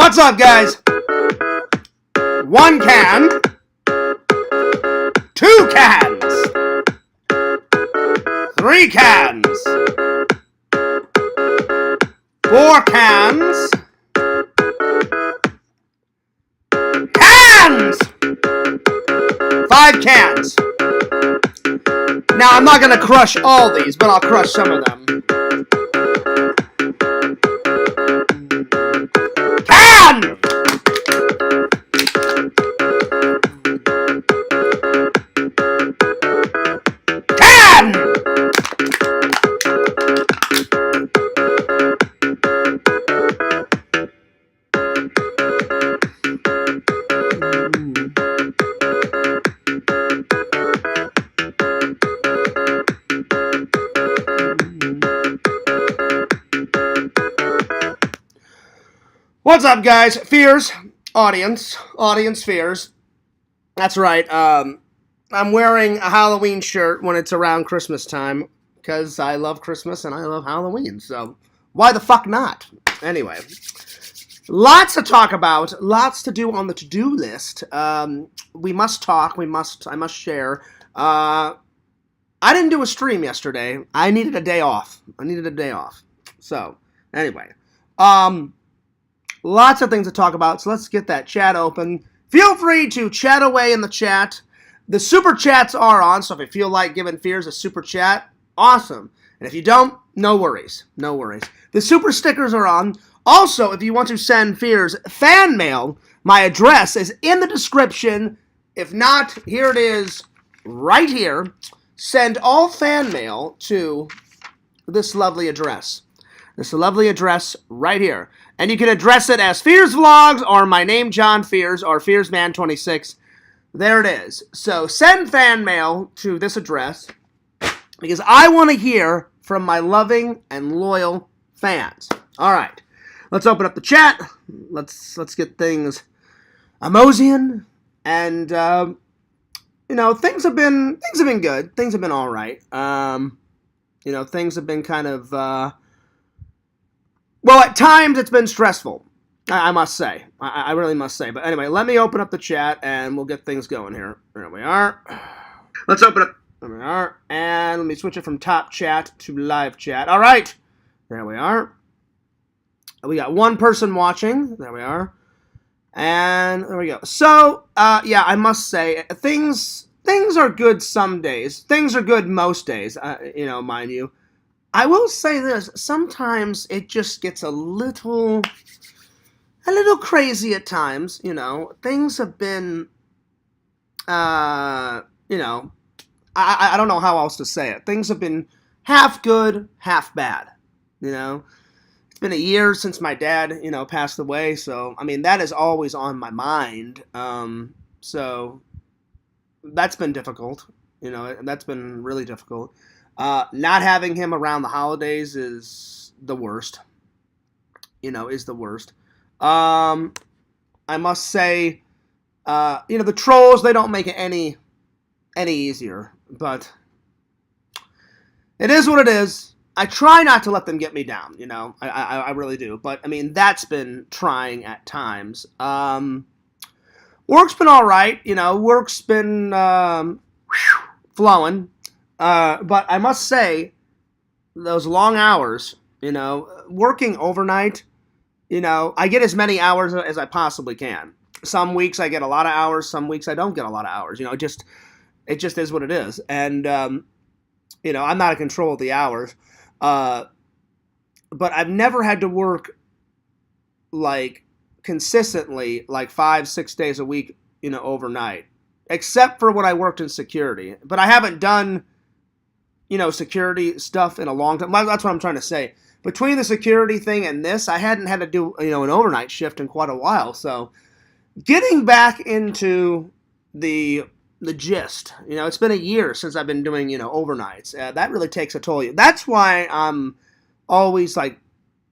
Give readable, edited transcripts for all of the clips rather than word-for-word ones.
What's up, guys? 1 can, 2 cans, 3 cans, 4 cans, cans, 5 cans. Now, I'm not going to crush all these, but I'll crush some of them. Can! Can! What's up, guys? Fears, audience fears. That's right. I'm wearing a Halloween shirt when it's around Christmas time because I love Christmas and I love Halloween. So why the fuck not? Anyway, lots to talk about, lots to do on the to-do list. We must talk. I must share. I didn't do a stream yesterday. I needed a day off. So anyway, lots of things to talk about, so let's get that chat open. Feel free to chat away in the chat. The super chats are on, so if you feel like giving Fears a super chat, awesome. And if you don't, no worries. No worries. The super stickers are on. Also, if you want to send Fears fan mail, my address is in the description. If not, here it is right here. Send all fan mail to this lovely address. This lovely address right here. And you can address it as Fears Vlogs, or my name, John Fears, or FearsMan26. There it is. So send fan mail to this address, because I want to hear from my loving and loyal fans. All right. Let's open up the chat. Let's get things Amosian. And, things have been good. Things have been all right. Things have been kind of... well, at times it's been stressful, I must say. I really must say. But anyway, let me open up the chat and we'll get things going here. There we are. Let's open up. There we are. And let me switch it from top chat to live chat. All right. There we are. We got one person watching. There we are. And there we go. So, yeah, I must say, things are good some days. Things are good most days, mind you. I will say this, sometimes it just gets a little crazy at times, Things have been, I don't know how else to say it. Things have been half good, half bad, It's been a year since my dad, passed away, so, that is always on my mind. So, that's been difficult, that's been really difficult. Not having him around the holidays is the worst. I must say, the trolls, they don't make it any easier, but it is what it is. I try not to let them get me down, I really do, but, that's been trying at times. Work's been alright, work's been, flowing. But I must say, those long hours, working overnight, I get as many hours as I possibly can. Some weeks I get a lot of hours, some weeks I don't get a lot of hours. It just is what it is. And, I'm not in control of the hours. But I've never had to work, consistently, 5-6 days a week, overnight. Except for when I worked in security. But I haven't done... security stuff in a long time. That's what I'm trying to say. Between the security thing and this, I hadn't had to do, an overnight shift in quite a while. So, getting back into the gist, it's been a year since I've been doing, overnights. That really takes a toll. That's why I'm always,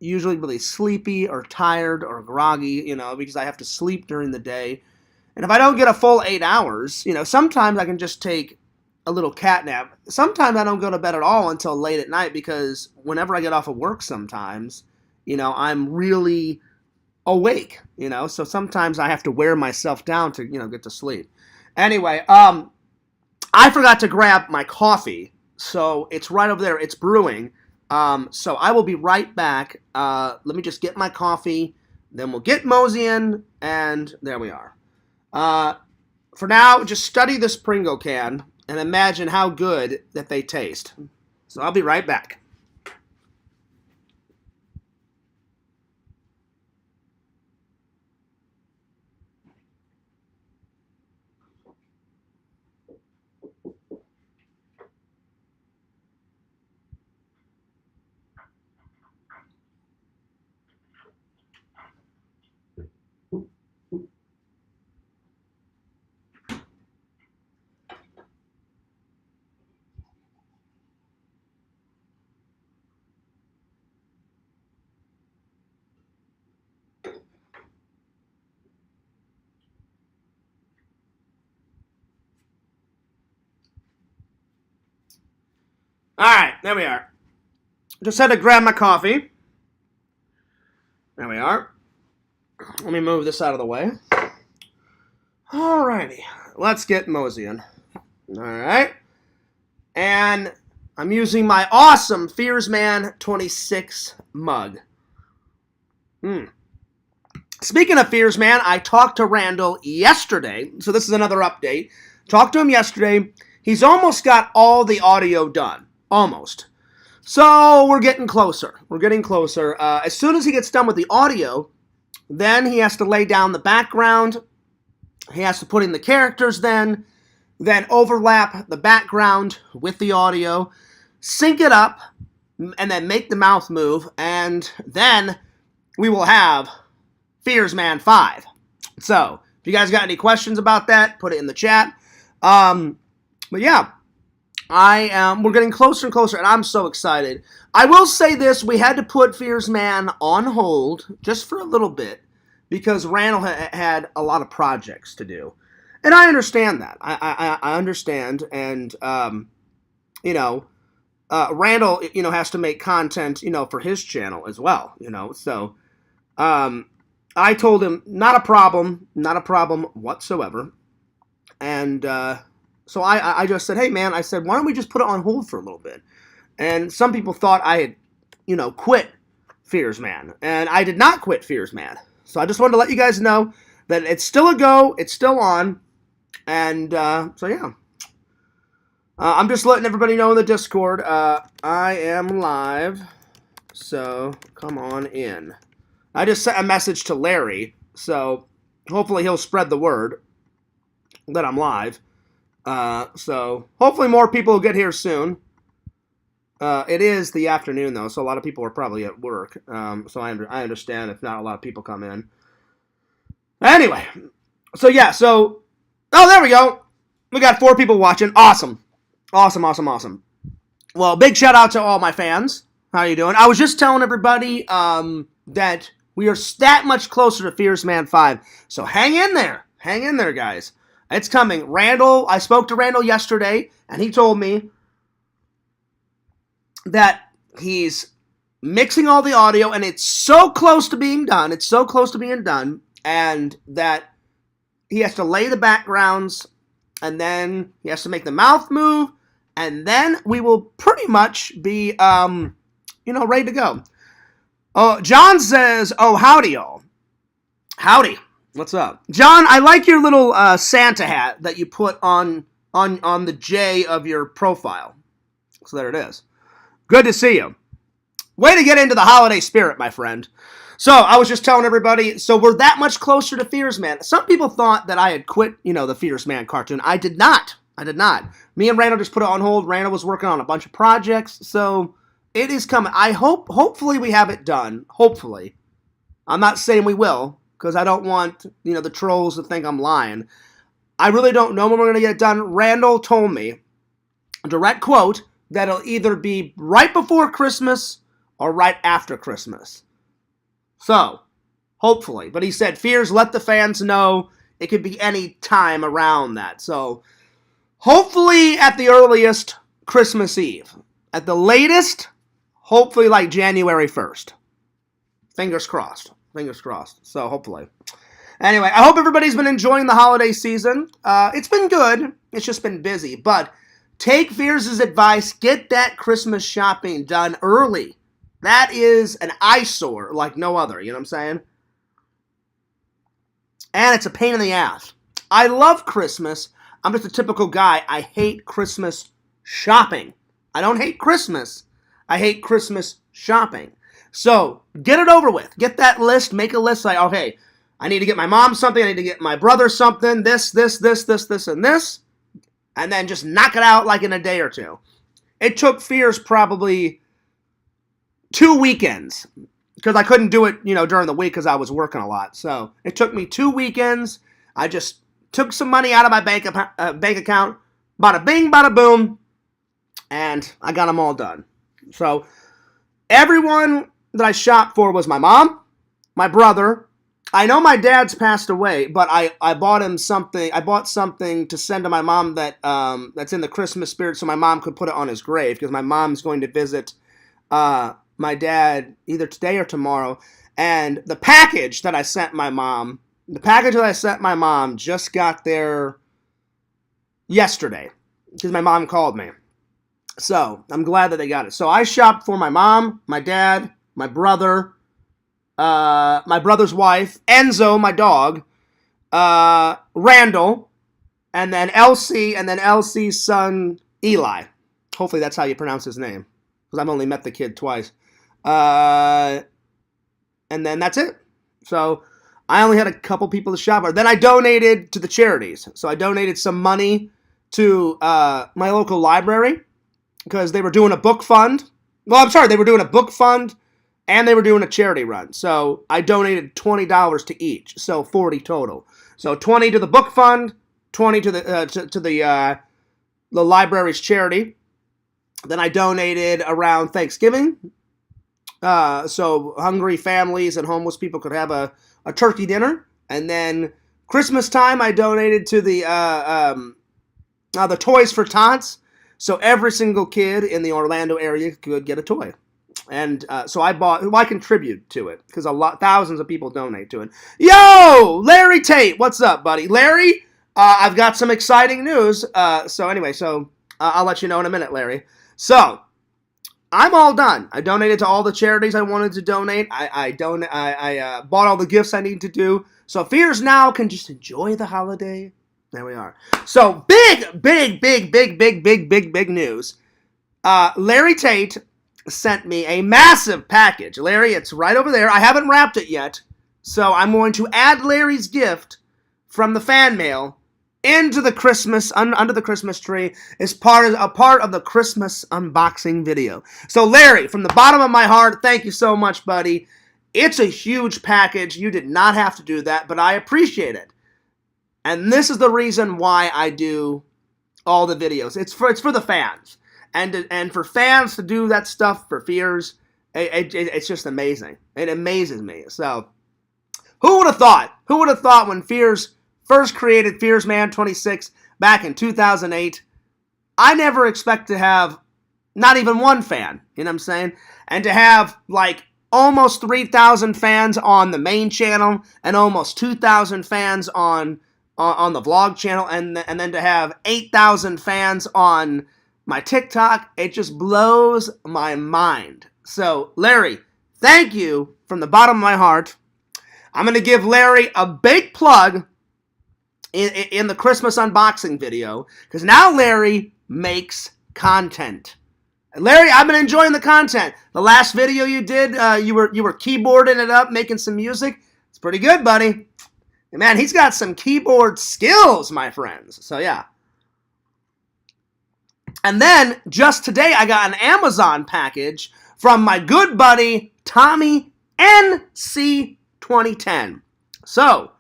usually really sleepy or tired or groggy, because I have to sleep during the day. And if I don't get a full 8 hours, sometimes I can just take a little cat nap. Sometimes I don't go to bed at all until late at night because whenever I get off of work sometimes, I'm really awake, you know, so sometimes I have to wear myself down to, you know, get to sleep. Anyway, I forgot to grab my coffee, so it's right over there. It's brewing. So I will be right back. Let me just get my coffee, then we'll get moseying, and there we are. For now, just study this Pringle can and imagine how good that they taste. So I'll be right back. All right, there we are. Just had to grab my coffee. There we are. Let me move this out of the way. Alrighty, let's get moseying. Alright. And I'm using my awesome Fearsman 26 mug. Speaking of Fearsman, I talked to Randall yesterday. So this is another update. Talked to him yesterday. He's almost got all the audio done. Almost. So we're getting closer. We're getting closer. As soon as he gets done with the audio, then he has to lay down the background. He has to put in the characters then overlap the background with the audio, sync it up, and then make the mouth move, and then we will have Fearsman 5. So, if you guys got any questions about that, put it in the chat. But yeah, we're getting closer and closer, and I'm so excited. I will say this, we had to put Fearsman on hold just for a little bit, because Randall had a lot of projects to do. And I understand that. I understand. And, you know, Randall, you know, has to make content, you know, for his channel as well, you know. So, I told him, not a problem whatsoever. And, so I just said, hey, man, I said, why don't we just put it on hold for a little bit? And some people thought I had, you know, quit Fearsman. And I did not quit Fearsman. So I just wanted to let you guys know that it's still a go, it's still on, and so yeah. I'm just letting everybody know in the Discord, I am live, so come on in. I just sent a message to Larry, so hopefully he'll spread the word that I'm live. So hopefully more people will get here soon. It is the afternoon, though, so a lot of people are probably at work. So I understand if not a lot of people come in. Anyway, so yeah, so... Oh, there we go! We got 4 people watching. Awesome. Awesome. Well, big shout out to all my fans. How you doing? I was just telling everybody that we are that much closer to Fearsman 5. So hang in there. Hang in there, guys. It's coming. I spoke to Randall yesterday, and he told me that he's mixing all the audio, and it's so close to being done. And that he has to lay the backgrounds, and then he has to make the mouth move, and then we will pretty much be, you know, ready to go. Oh, John says, oh, howdy, y'all. Howdy. What's up? John, I like your little Santa hat that you put on the J of your profile. So there it is. Good to see you. Way to get into the holiday spirit, my friend. So, I was just telling everybody, so we're that much closer to Fearsman. Some people thought that I had quit, you know, the Fearsman cartoon. I did not. Me and Randall just put it on hold. Randall was working on a bunch of projects, so it is coming. Hopefully we have it done. Hopefully. I'm not saying we will, because I don't want, you know, the trolls to think I'm lying. I really don't know when we're going to get it done. Randall told me, direct quote, that it'll either be right before Christmas or right after Christmas. So, hopefully. But he said, Fears, let the fans know. It could be any time around that. So, hopefully at the earliest, Christmas Eve. At the latest, hopefully like January 1st. Fingers crossed. Fingers crossed. So hopefully. Anyway, I hope everybody's been enjoying the holiday season. It's been good. It's just been busy. But take Fears' advice. Get that Christmas shopping done early. That is an eyesore like no other. You know what I'm saying? And it's a pain in the ass. I love Christmas. I'm just a typical guy. I hate Christmas shopping. I don't hate Christmas. I hate Christmas shopping. So, get it over with. Get that list. Make a list like, okay, I need to get my mom something. I need to get my brother something. This, and this. And then just knock it out like in a day or two. It took Fears probably 2 weekends. Because I couldn't do it, during the week because I was working a lot. So, it took me 2 weekends. I just took some money out of my bank account. Bada bing, bada boom. And I got them all done. So, everyone that I shopped for was my mom, my brother. I know my dad's passed away, but I bought him something. I bought something to send to my mom that's in the Christmas spirit so my mom could put it on his grave because my mom's going to visit my dad either today or tomorrow. And the package that I sent my mom, just got there yesterday because my mom called me. So, I'm glad that they got it. So, I shopped for my mom, my dad, my brother, my brother's wife, Enzo, my dog, Randall, and then Elsie, and then Elsie's son, Eli. Hopefully that's how you pronounce his name, because I've only met the kid twice. And then that's it. So, I only had a couple people to shop for. Then I donated to the charities. So, I donated some money to my local library. Because they were doing a book fund. Well, I'm sorry, they were doing a book fund and they were doing a charity run. So I donated $20 to each, so $40 total. So $20 to the book fund, $20 to the library's charity. Then I donated around Thanksgiving, so hungry families and homeless people could have a turkey dinner. And then Christmas time, I donated to the Toys for Tots. So every single kid in the Orlando area could get a toy. And so I contribute to it because thousands of people donate to it. Yo, Larry Tate, what's up, buddy? Larry, I've got some exciting news. So I'll let you know in a minute, Larry. So I'm all done. I donated to all the charities I wanted to donate. I bought all the gifts I need to do. So Fears now can just enjoy the holiday. There we are. So, big news. Larry Tate sent me a massive package. Larry, it's right over there. I haven't wrapped it yet. So, I'm going to add Larry's gift from the fan mail into the Christmas, under the Christmas tree as a part of the Christmas unboxing video. So, Larry, from the bottom of my heart, thank you so much, buddy. It's a huge package. You did not have to do that, but I appreciate it. And this is the reason why I do all the videos. It's for the fans. And for fans to do that stuff for Fears, it's just amazing. It amazes me. So, who would have thought? Who would have thought when Fears first created Fears Man 26 back in 2008? I never expect to have not even one fan, you know what I'm saying? And to have like almost 3,000 fans on the main channel and almost 2,000 fans on the vlog channel, and then to have 8,000 fans on my TikTok, it just blows my mind. So, Larry, thank you from the bottom of my heart. I'm going to give Larry a big plug in the Christmas unboxing video, because now Larry makes content. Larry, I've been enjoying the content. The last video you did, you were keyboarding it up, making some music. It's pretty good, buddy. Man, he's got some keyboard skills, my friends. So, yeah. And then, just today, I got an Amazon package from my good buddy, Tommy NC 2010. So,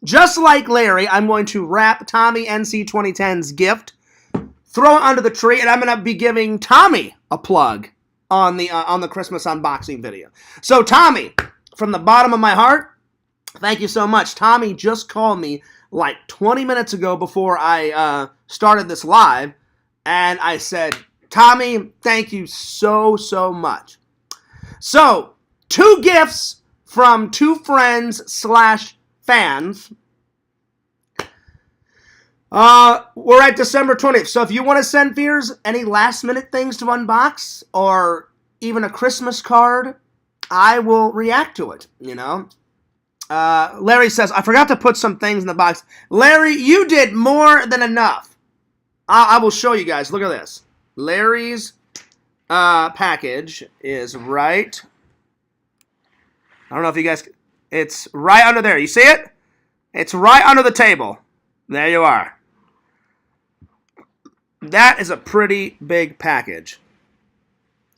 just like Larry, I'm going to wrap Tommy NC 2010's gift, throw it under the tree, and I'm going to be giving Tommy a plug on the Christmas unboxing video. So, Tommy, from the bottom of my heart, thank you so much. Tommy just called me like 20 minutes ago before I started this live, and I said, Tommy, thank you so much. So, 2 gifts from 2 friends/fans. We're at December 20th. So if you want to send fears any last minute things to unbox or even a Christmas card, I will react to it, you know. Larry says, I forgot to put some things in the box. Larry, you did more than enough. I will show you guys. Look at this. Larry's package is right. I don't know if you guys... It's right under there. You see it? It's right under the table. There you are. That is a pretty big package.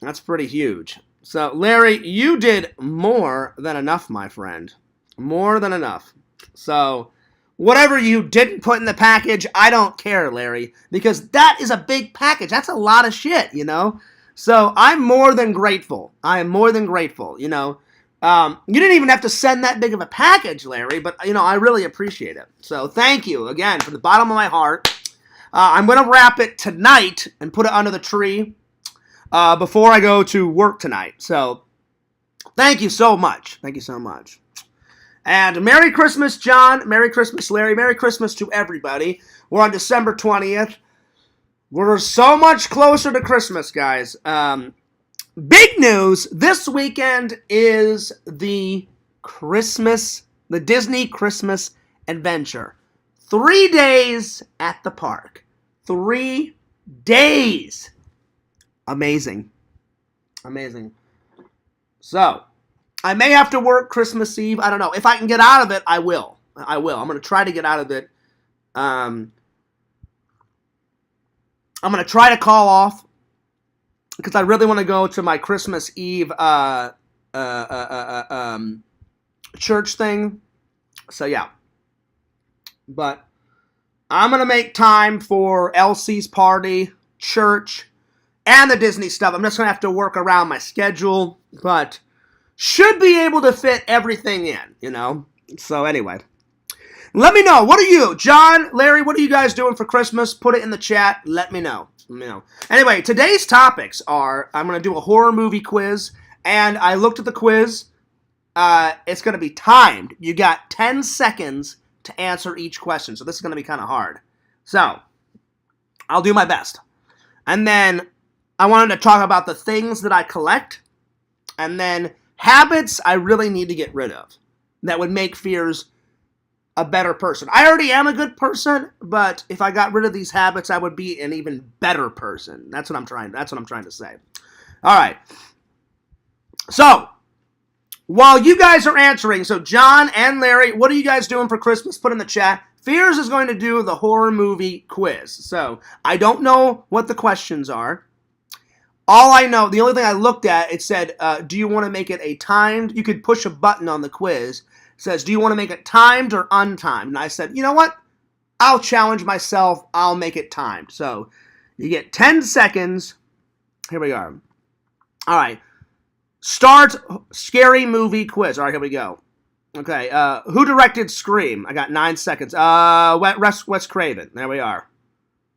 That's pretty huge. So, Larry, you did more than enough, my friend. More than enough. So, whatever you didn't put in the package, I don't care, Larry. Because that is a big package. That's a lot of shit, you know? So, I'm more than grateful. I am more than grateful, you know? You didn't even have to send that big of a package, Larry, but, you know, I really appreciate it. So, thank you, again, from the bottom of my heart. I'm going to wrap it tonight and put it under the tree before I go to work tonight. So, thank you so much. Thank you so much. And Merry Christmas, John. Merry Christmas, Larry. Merry Christmas to everybody. We're on December 20th. We're so much closer to Christmas, guys. Big news, this weekend is the Disney Christmas Adventure. 3 days at the park. 3 days. Amazing. Amazing. So, I may have to work Christmas Eve. I don't know. If I can get out of it, I will. I'm going to try to get out of it. I'm going to try to call off because I really want to go to my Christmas Eve church thing. So, yeah. But I'm going to make time for Elsie's party, church, and the Disney stuff. I'm just going to have to work around my schedule, but should be able to fit everything in, you know? So anyway, let me know. What are you, John, Larry, what are you guys doing for Christmas? Put it in the chat. Let me know. Anyway, today's topics are, I'm going to do a horror movie quiz, and I looked at the quiz. It's going to be timed. You got 10 seconds to answer each question, so this is going to be kind of hard. So, I'll do my best. And then, I wanted to talk about the things that I collect, and then habits I really need to get rid of that would make Fears a better person. I already am a good person, but if I got rid of these habits, I would be an even better person. That's what I'm trying to say. All right. So, while you guys are answering, so John and Larry, what are you guys doing for Christmas? Put in the chat. Fears is going to do the horror movie quiz. So, I don't know what the questions are. All I know, the only thing I looked at, it said, do you want to make it a timed? You could push a button on the quiz. It says, do you want to make it timed or untimed? And I said, you know what? I'll challenge myself. I'll make it timed. So, you get 10 seconds. Here we are. All right. Start scary movie quiz. All right, here we go. Okay, who directed Scream? I got 9 seconds. Wes Craven. There we are.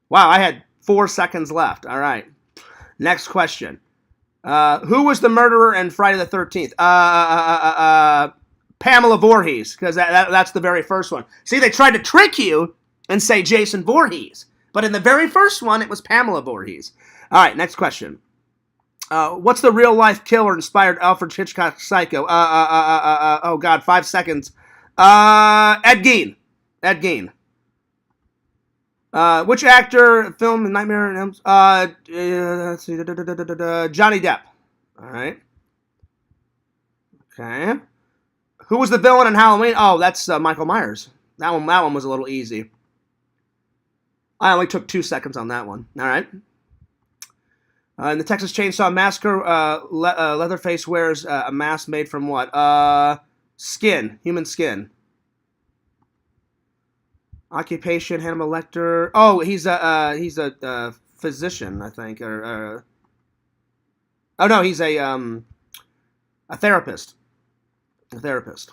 Wow, I had 4 seconds left. All right. Next question. Who was the murderer in Friday the 13th? Pamela Voorhees, because that's the very first one. See, they tried to trick you and say Jason Voorhees, but in the very first one, it was Pamela Voorhees. All right, next question. What's the real-life killer inspired Alfred Hitchcock's Psycho? Oh, God, 5 seconds. Ed Gein. Ed Gein. Which actor filmed Nightmare on Elm let's see. Johnny Depp. All right. Okay. Who was the villain in Halloween? Oh, that's Michael Myers. That one was a little easy. I only took 2 seconds on that one. All right. In the Texas Chainsaw Massacre, Leatherface wears a mask made from what? Skin. Human skin. Occupation, Hannibal Lecter. Oh, he's a physician, I think. Oh no, he's a therapist. A therapist.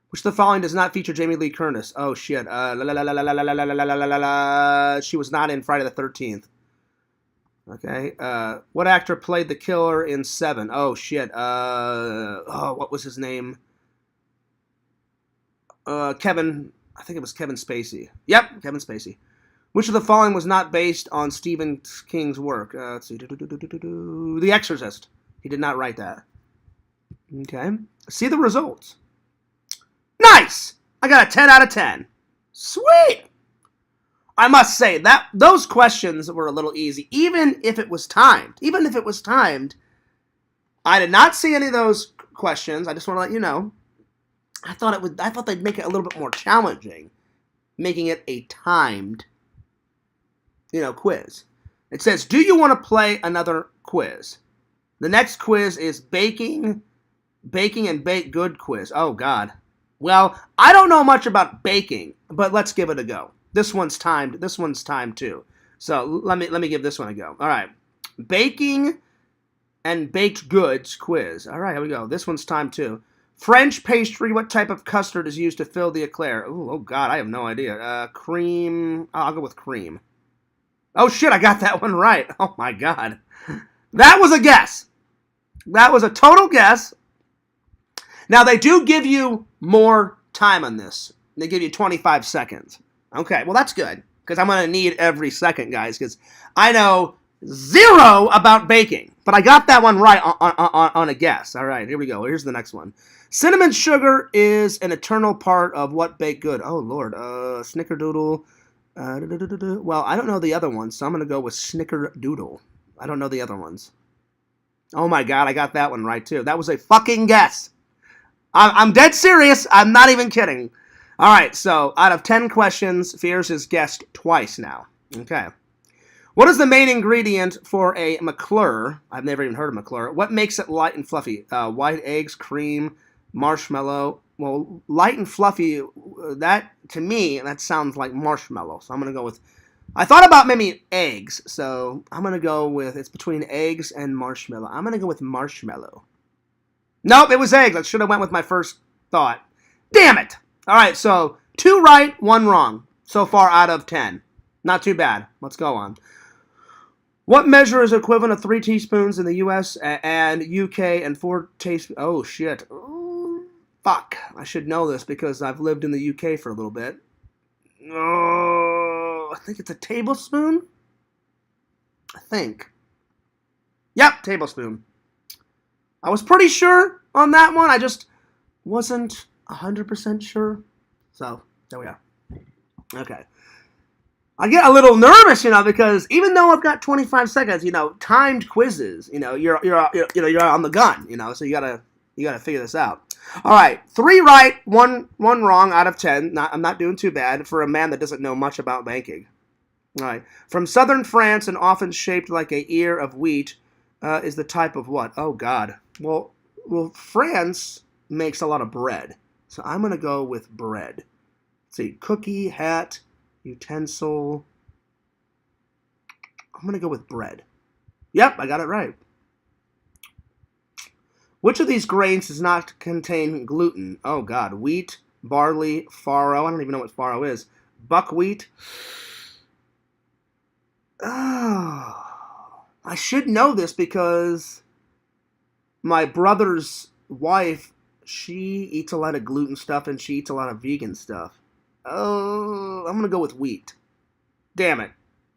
Which of the following does not feature Jamie Lee Curtis? Oh shit. She was not in Friday the 13th. Okay. What actor played the killer in Seven? Oh shit. What was his name? Kevin. I think it was Kevin Spacey. Yep, Kevin Spacey. Which of the following was not based on Stephen King's work? Let's see. The Exorcist. He did not write that. Okay. See the results. Nice! I got a 10 out of 10. Sweet! I must say, that those questions were a little easy, even if it was timed. Even if it was timed, I did not see any of those questions. I just want to let you know. I thought they'd make it a little bit more challenging, making it a timed, quiz. It says, do you want to play another quiz? The next quiz is baking and bake good quiz. Oh, God. Well, I don't know much about baking, but let's give it a go. This one's timed. This one's timed, too. So let me give this one a go. All right. Baking and baked goods quiz. All right, here we go. This one's timed, too. French pastry, what type of custard is used to fill the eclair? Ooh, oh, God, I have no idea. Cream. I'll go with cream. Oh, shit, I got that one right. Oh, my God. That was a guess. That was a total guess. Now, they do give you more time on this. They give you 25 seconds. Okay, well, that's good, because I'm going to need every second, guys, because I know zero about baking. But I got that one right on a guess. All right, here we go. Here's the next one. Cinnamon sugar is an eternal part of what baked good? Oh, Lord. Snickerdoodle. Well, I don't know the other ones, so I'm going to go with Snickerdoodle. I don't know the other ones. Oh, my God, I got that one right, too. That was a fucking guess. I'm dead serious. I'm not even kidding. All right, so out of 10 questions, Fears has guessed twice now. Okay. What is the main ingredient for a McClure? I've never even heard of McClure. What makes it light and fluffy? White eggs, cream, marshmallow. Well, light and fluffy, that, to me, that sounds like marshmallow. So I'm going to go with, I thought about maybe eggs. So I'm going to go with, it's between eggs and marshmallow. I'm going to go with marshmallow. Nope, it was eggs. I should have went with my first thought. Damn it. All right, so 2 right, 1 wrong so far out of 10. Not too bad. Let's go on. What measure is equivalent of 3 teaspoons in the U.S. and U.K. and 4 teaspoons? Oh, shit. Oh, fuck. I should know this because I've lived in the U.K. for a little bit. Oh, I think it's a tablespoon? I think. Yep, tablespoon. I was pretty sure on that one. I just wasn't 100% sure. So, there we are. Okay. I get a little nervous, because even though I've got 25 seconds, timed quizzes, you're on the gun, so you gotta figure this out. All right, 3 right, one wrong out of 10. I'm not doing too bad for a man that doesn't know much about banking. All right, from southern France and often shaped like a ear of wheat is the type of what? Oh God. Well, France makes a lot of bread, so I'm gonna go with bread. Let's see, cookie, hat, utensil. I'm going to go with bread. Yep, I got it right. Which of these grains does not contain gluten? Oh, God. Wheat, barley, farro. I don't even know what farro is. Buckwheat. Oh, I should know this because my brother's wife, she eats a lot of gluten stuff and she eats a lot of vegan stuff. Oh, I'm going to go with wheat. Damn it.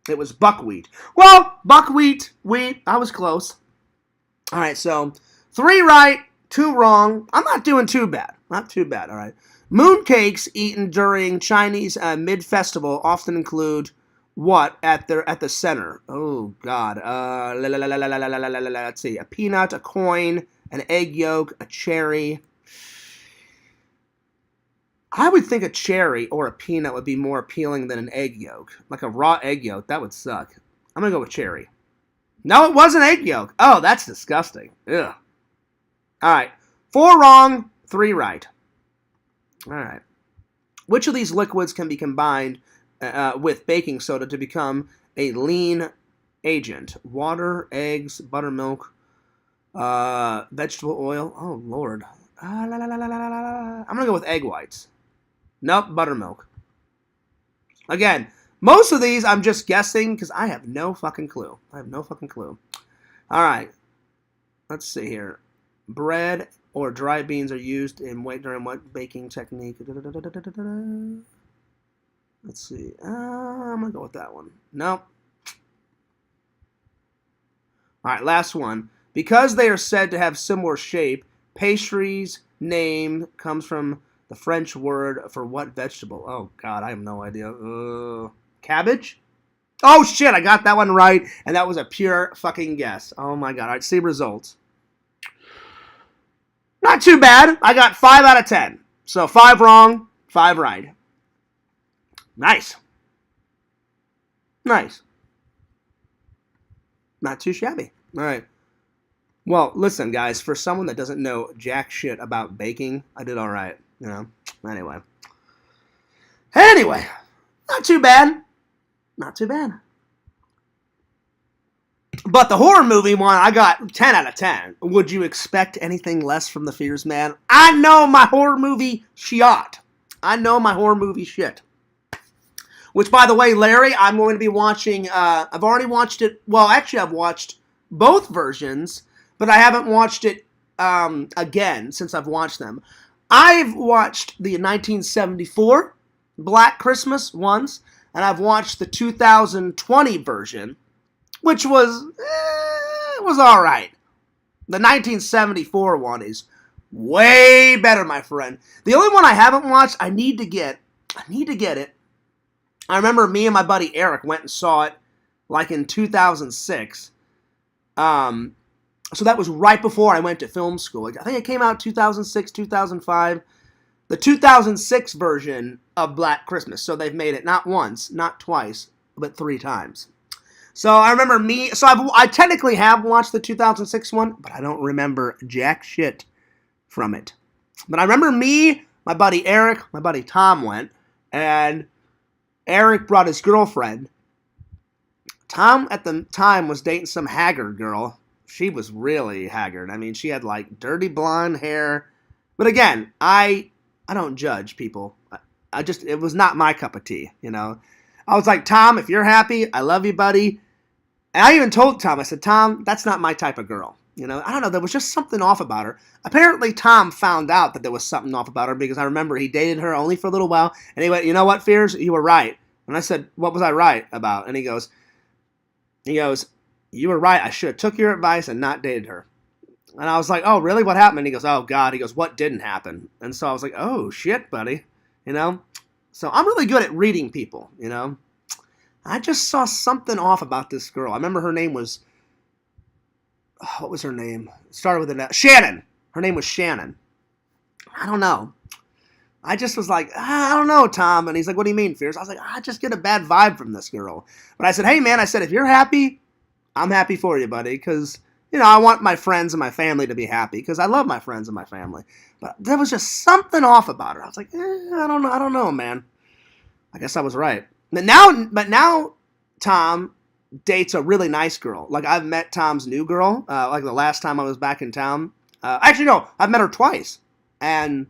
It was buckwheat. Well, buckwheat, wheat. I was close. All right, so 3 right, 2 wrong. I'm not doing too bad. Not too bad, all right. Mooncakes eaten during Chinese mid-festival often include what at the center? Oh, God. Let's see. A peanut, a coin, an egg yolk, a cherry. I would think a cherry or a peanut would be more appealing than an egg yolk. Like a raw egg yolk, that would suck. I'm going to go with cherry. No, it wasn't egg yolk. Oh, that's disgusting. Ugh. All right. 4 wrong, 3 right. All right. Which of these liquids can be combined with baking soda to become a lean agent? Water, eggs, buttermilk, vegetable oil. Oh, Lord. I'm going to go with egg whites. Nope, buttermilk. Again, Most of these I'm just guessing because I have no fucking clue. All right. Let's see here. Bread or dry beans are used in during what baking technique? Let's see. I'm going to go with that one. Nope. All right, last one. Because they are said to have similar shape, pastry's name comes from the French word for what vegetable? Oh, God, I have no idea. Cabbage? Oh, shit, I got that one right, and that was a pure fucking guess. Oh, my God. All right, see results. Not too bad. I got 5 out of 10. So 5 wrong, 5 right. Nice. Nice. Not too shabby. All right. Well, listen, guys, for someone that doesn't know jack shit about baking, I did all right, you know. Anyway, not too bad. Not too bad. But the horror movie one, I got 10 out of 10. Would you expect anything less from the Fears Man? I know my horror movie shit. I know my horror movie shit. Which, by the way, Larry, I'm going to be watching, I've already watched it. Well, actually, I've watched both versions, but I haven't watched it again since I've watched them. I've watched the 1974 Black Christmas once, and I've watched the 2020 version, which was all right. The 1974 one is way better, my friend. The only one I haven't watched, I need to get it. I remember me and my buddy Eric went and saw it like in 2006. So that was right before I went to film school. I think it came out 2006, 2005. The 2006 version of Black Christmas. So they've made it not once, not twice, but 3 times. So I remember I technically have watched the 2006 one, but I don't remember jack shit from it. But I remember me, my buddy Eric, my buddy Tom went, and Eric brought his girlfriend. Tom at the time was dating some haggard girl. She was really haggard. I mean, she had like dirty blonde hair. But again, I don't judge people. It was not my cup of tea, you know. I was like, Tom, if you're happy, I love you, buddy. And I even told Tom, I said, Tom, that's not my type of girl. You know, I don't know, there was just something off about her. Apparently, Tom found out that there was something off about her because I remember he dated her only for a little while. And he went, you know what, Fears? You were right. And I said, what was I right about? And he goes, you were right. I should have took your advice and not dated her. And I was like, oh, really? What happened? And he goes, oh, God. He goes, what didn't happen? And so I was like, oh, shit, buddy. You know? So I'm really good at reading people, you know? I just saw something off about this girl. I remember her name was, what was her name? It started with an Shannon. Her name was Shannon. I don't know. I just was like, I don't know, Tom. And he's like, what do you mean, Fierce? I was like, I just get a bad vibe from this girl. But I said, hey, man, I said, if you're happy, I'm happy for you, buddy. Because, you know, I want my friends and my family to be happy. Because I love my friends and my family. But there was just something off about her. I was like, I don't know, man. I guess I was right. But now Tom dates a really nice girl. Like, I've met Tom's new girl, like the last time I was back in town. Actually, no, I've met her twice. And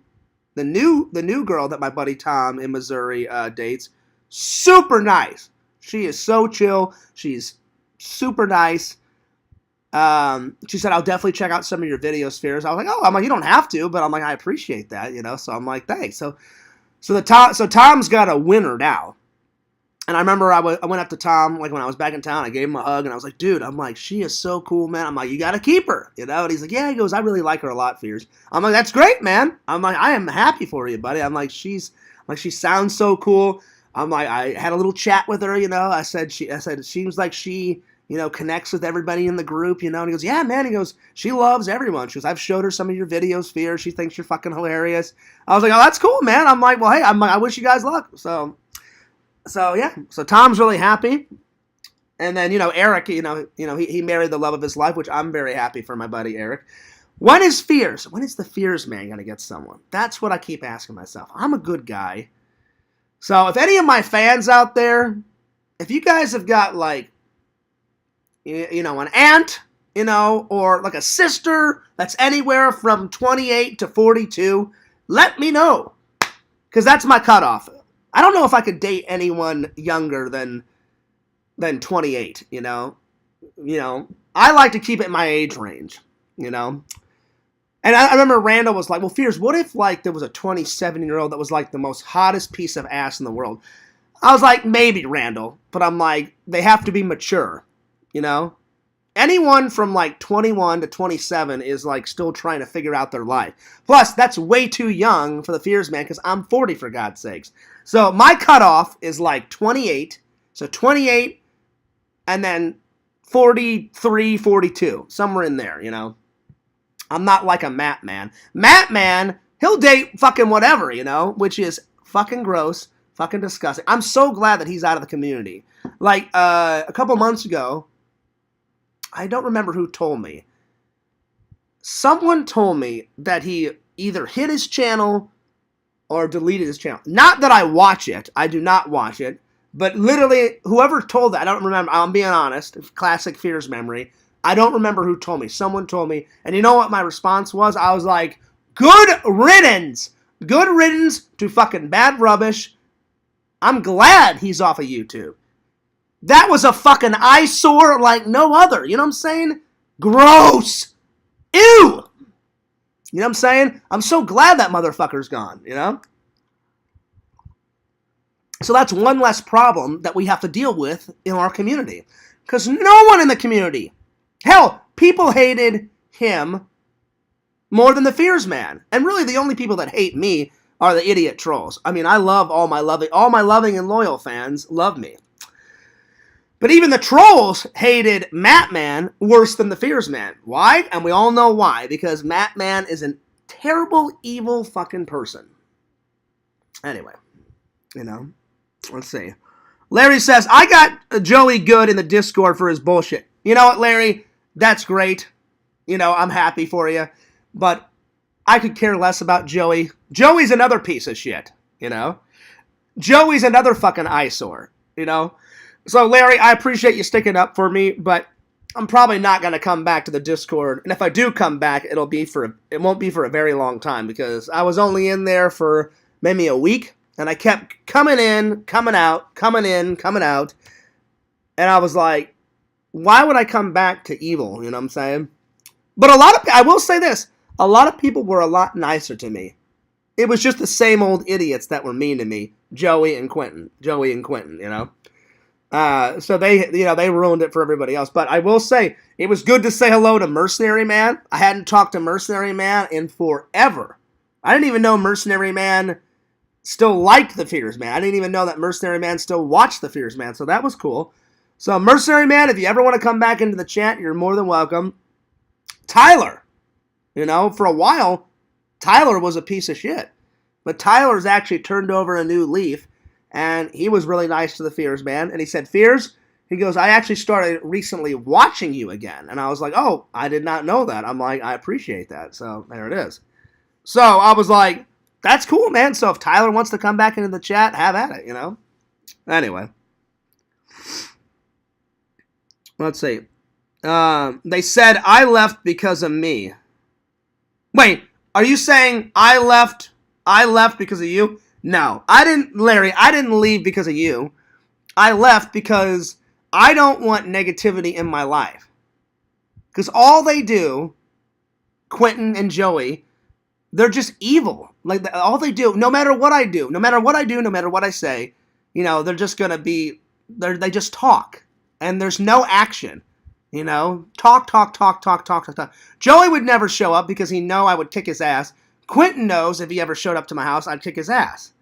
the new girl that my buddy Tom in Missouri dates, super nice. She is so chill. She's super nice. She said, I'll definitely check out some of your videos, Fears. I was like, I'm like, you don't have to, but I'm like, I appreciate that, you know? So I'm like, thanks. So Tom's got a winner now. And I remember I went up to Tom, like, when I was back in town. I gave him a hug, and I was like, dude, I'm like, she is so cool, man. I'm like, you got to keep her, you know? And he's like, yeah. He goes, I really like her a lot, Fears. I'm like, that's great, man. I'm like, I am happy for you, buddy. I'm like, she sounds so cool. I'm like, I had a little chat with her, you know? I said, it seems like she, you know, connects with everybody in the group, you know? And he goes, yeah, man. He goes, she loves everyone. She goes, I've showed her some of your videos, Fears. She thinks you're fucking hilarious. I was like, oh, that's cool, man. I'm like, well, hey, I wish you guys luck. So yeah, so Tom's really happy, and then, you know, Eric, you know, he married the love of his life, which I'm very happy for my buddy Eric. When is the Fears Man gonna get someone? That's what I keep asking myself. I'm a good guy, so if any of my fans out there, if you guys have got like, you know, an aunt, you know, or like a sister that's anywhere from 28 to 42, let me know, because that's my cutoff. I don't know if I could date anyone younger than 28, you know? I like to keep it in my age range, you know? And I remember Randall was like, well, Fears, what if, like, there was a 27-year-old that was, like, the most hottest piece of ass in the world? I was like, maybe, Randall. But I'm like, they have to be mature, you know? Anyone from, like, 21 to 27 is, like, still trying to figure out their life. Plus, that's way too young for the Fears man, because I'm 40, for God's sakes. So my cutoff is, like, 28. So 28, and then 43, 42. Somewhere in there, you know? I'm not like a Matt man. Matt man, he'll date fucking whatever, you know, which is fucking gross, fucking disgusting. I'm so glad that he's out of the community. Like, a couple months ago, I don't remember who told me. Someone told me that he either hid his channel or deleted his channel. Not that I watch it. I do not watch it. But literally, whoever told that, I don't remember. I'm being honest. Classic Fears memory. I don't remember who told me. Someone told me. And you know what my response was? I was like, good riddance. Good riddance to fucking bad rubbish. I'm glad he's off of YouTube. That was a fucking eyesore like no other. You know what I'm saying? Gross. Ew. You know what I'm saying? I'm so glad that motherfucker's gone, you know? So that's one less problem that we have to deal with in our community. Because no one in the community, hell, people hated him more than the Fears man. And really the only people that hate me are the idiot trolls. I mean, I love all my loving and loyal fans love me. But even the trolls hated Matt Man worse than the Fears man. Why? And we all know why. Because Matt Man is a terrible, evil fucking person. Anyway, you know, let's see. Larry says, I got Joey good in the Discord for his bullshit. You know what, Larry? That's great. You know, I'm happy for you. But I could care less about Joey. Joey's another piece of shit, you know? Joey's another fucking eyesore, you know? So, Larry, I appreciate you sticking up for me, but I'm probably not going to come back to the Discord. And if I do come back, it won't be for a very long time, because I was only in there for maybe a week, and I kept coming in, coming out, coming in, coming out. And I was like, why would I come back to evil? You know what I'm saying? But I will say this, a lot of people were a lot nicer to me. It was just the same old idiots that were mean to me. Joey and Quentin, you know? So they ruined it for everybody else. But I will say, it was good to say hello to Mercenary Man. I hadn't talked to Mercenary Man in forever. I didn't even know Mercenary Man still liked the Fears man. I didn't even know that Mercenary Man still watched the Fears man. So that was cool. So Mercenary Man, if you ever want to come back into the chat, you're more than welcome. Tyler, you know, for a while, Tyler was a piece of shit. But Tyler's actually turned over a new leaf. And he was really nice to the Fears man. And he said, Fears, he goes, I actually started recently watching you again. And I was like, oh, I did not know that. I'm like, I appreciate that. So there it is. So I was like, that's cool, man. So if Tyler wants to come back into the chat, have at it, you know? Anyway. Let's see. They said I left because of me. Wait, are you saying I left because of you? No, I didn't, Larry, I didn't leave because of you. I left because I don't want negativity in my life. Because all they do, Quentin and Joey, they're just evil. Like, all they do, no matter what I do, no matter what I say, you know, they're just going to be, they just talk. And there's no action. You know, talk. Joey would never show up because he know I would kick his ass. Quentin knows if he ever showed up to my house, I'd kick his ass.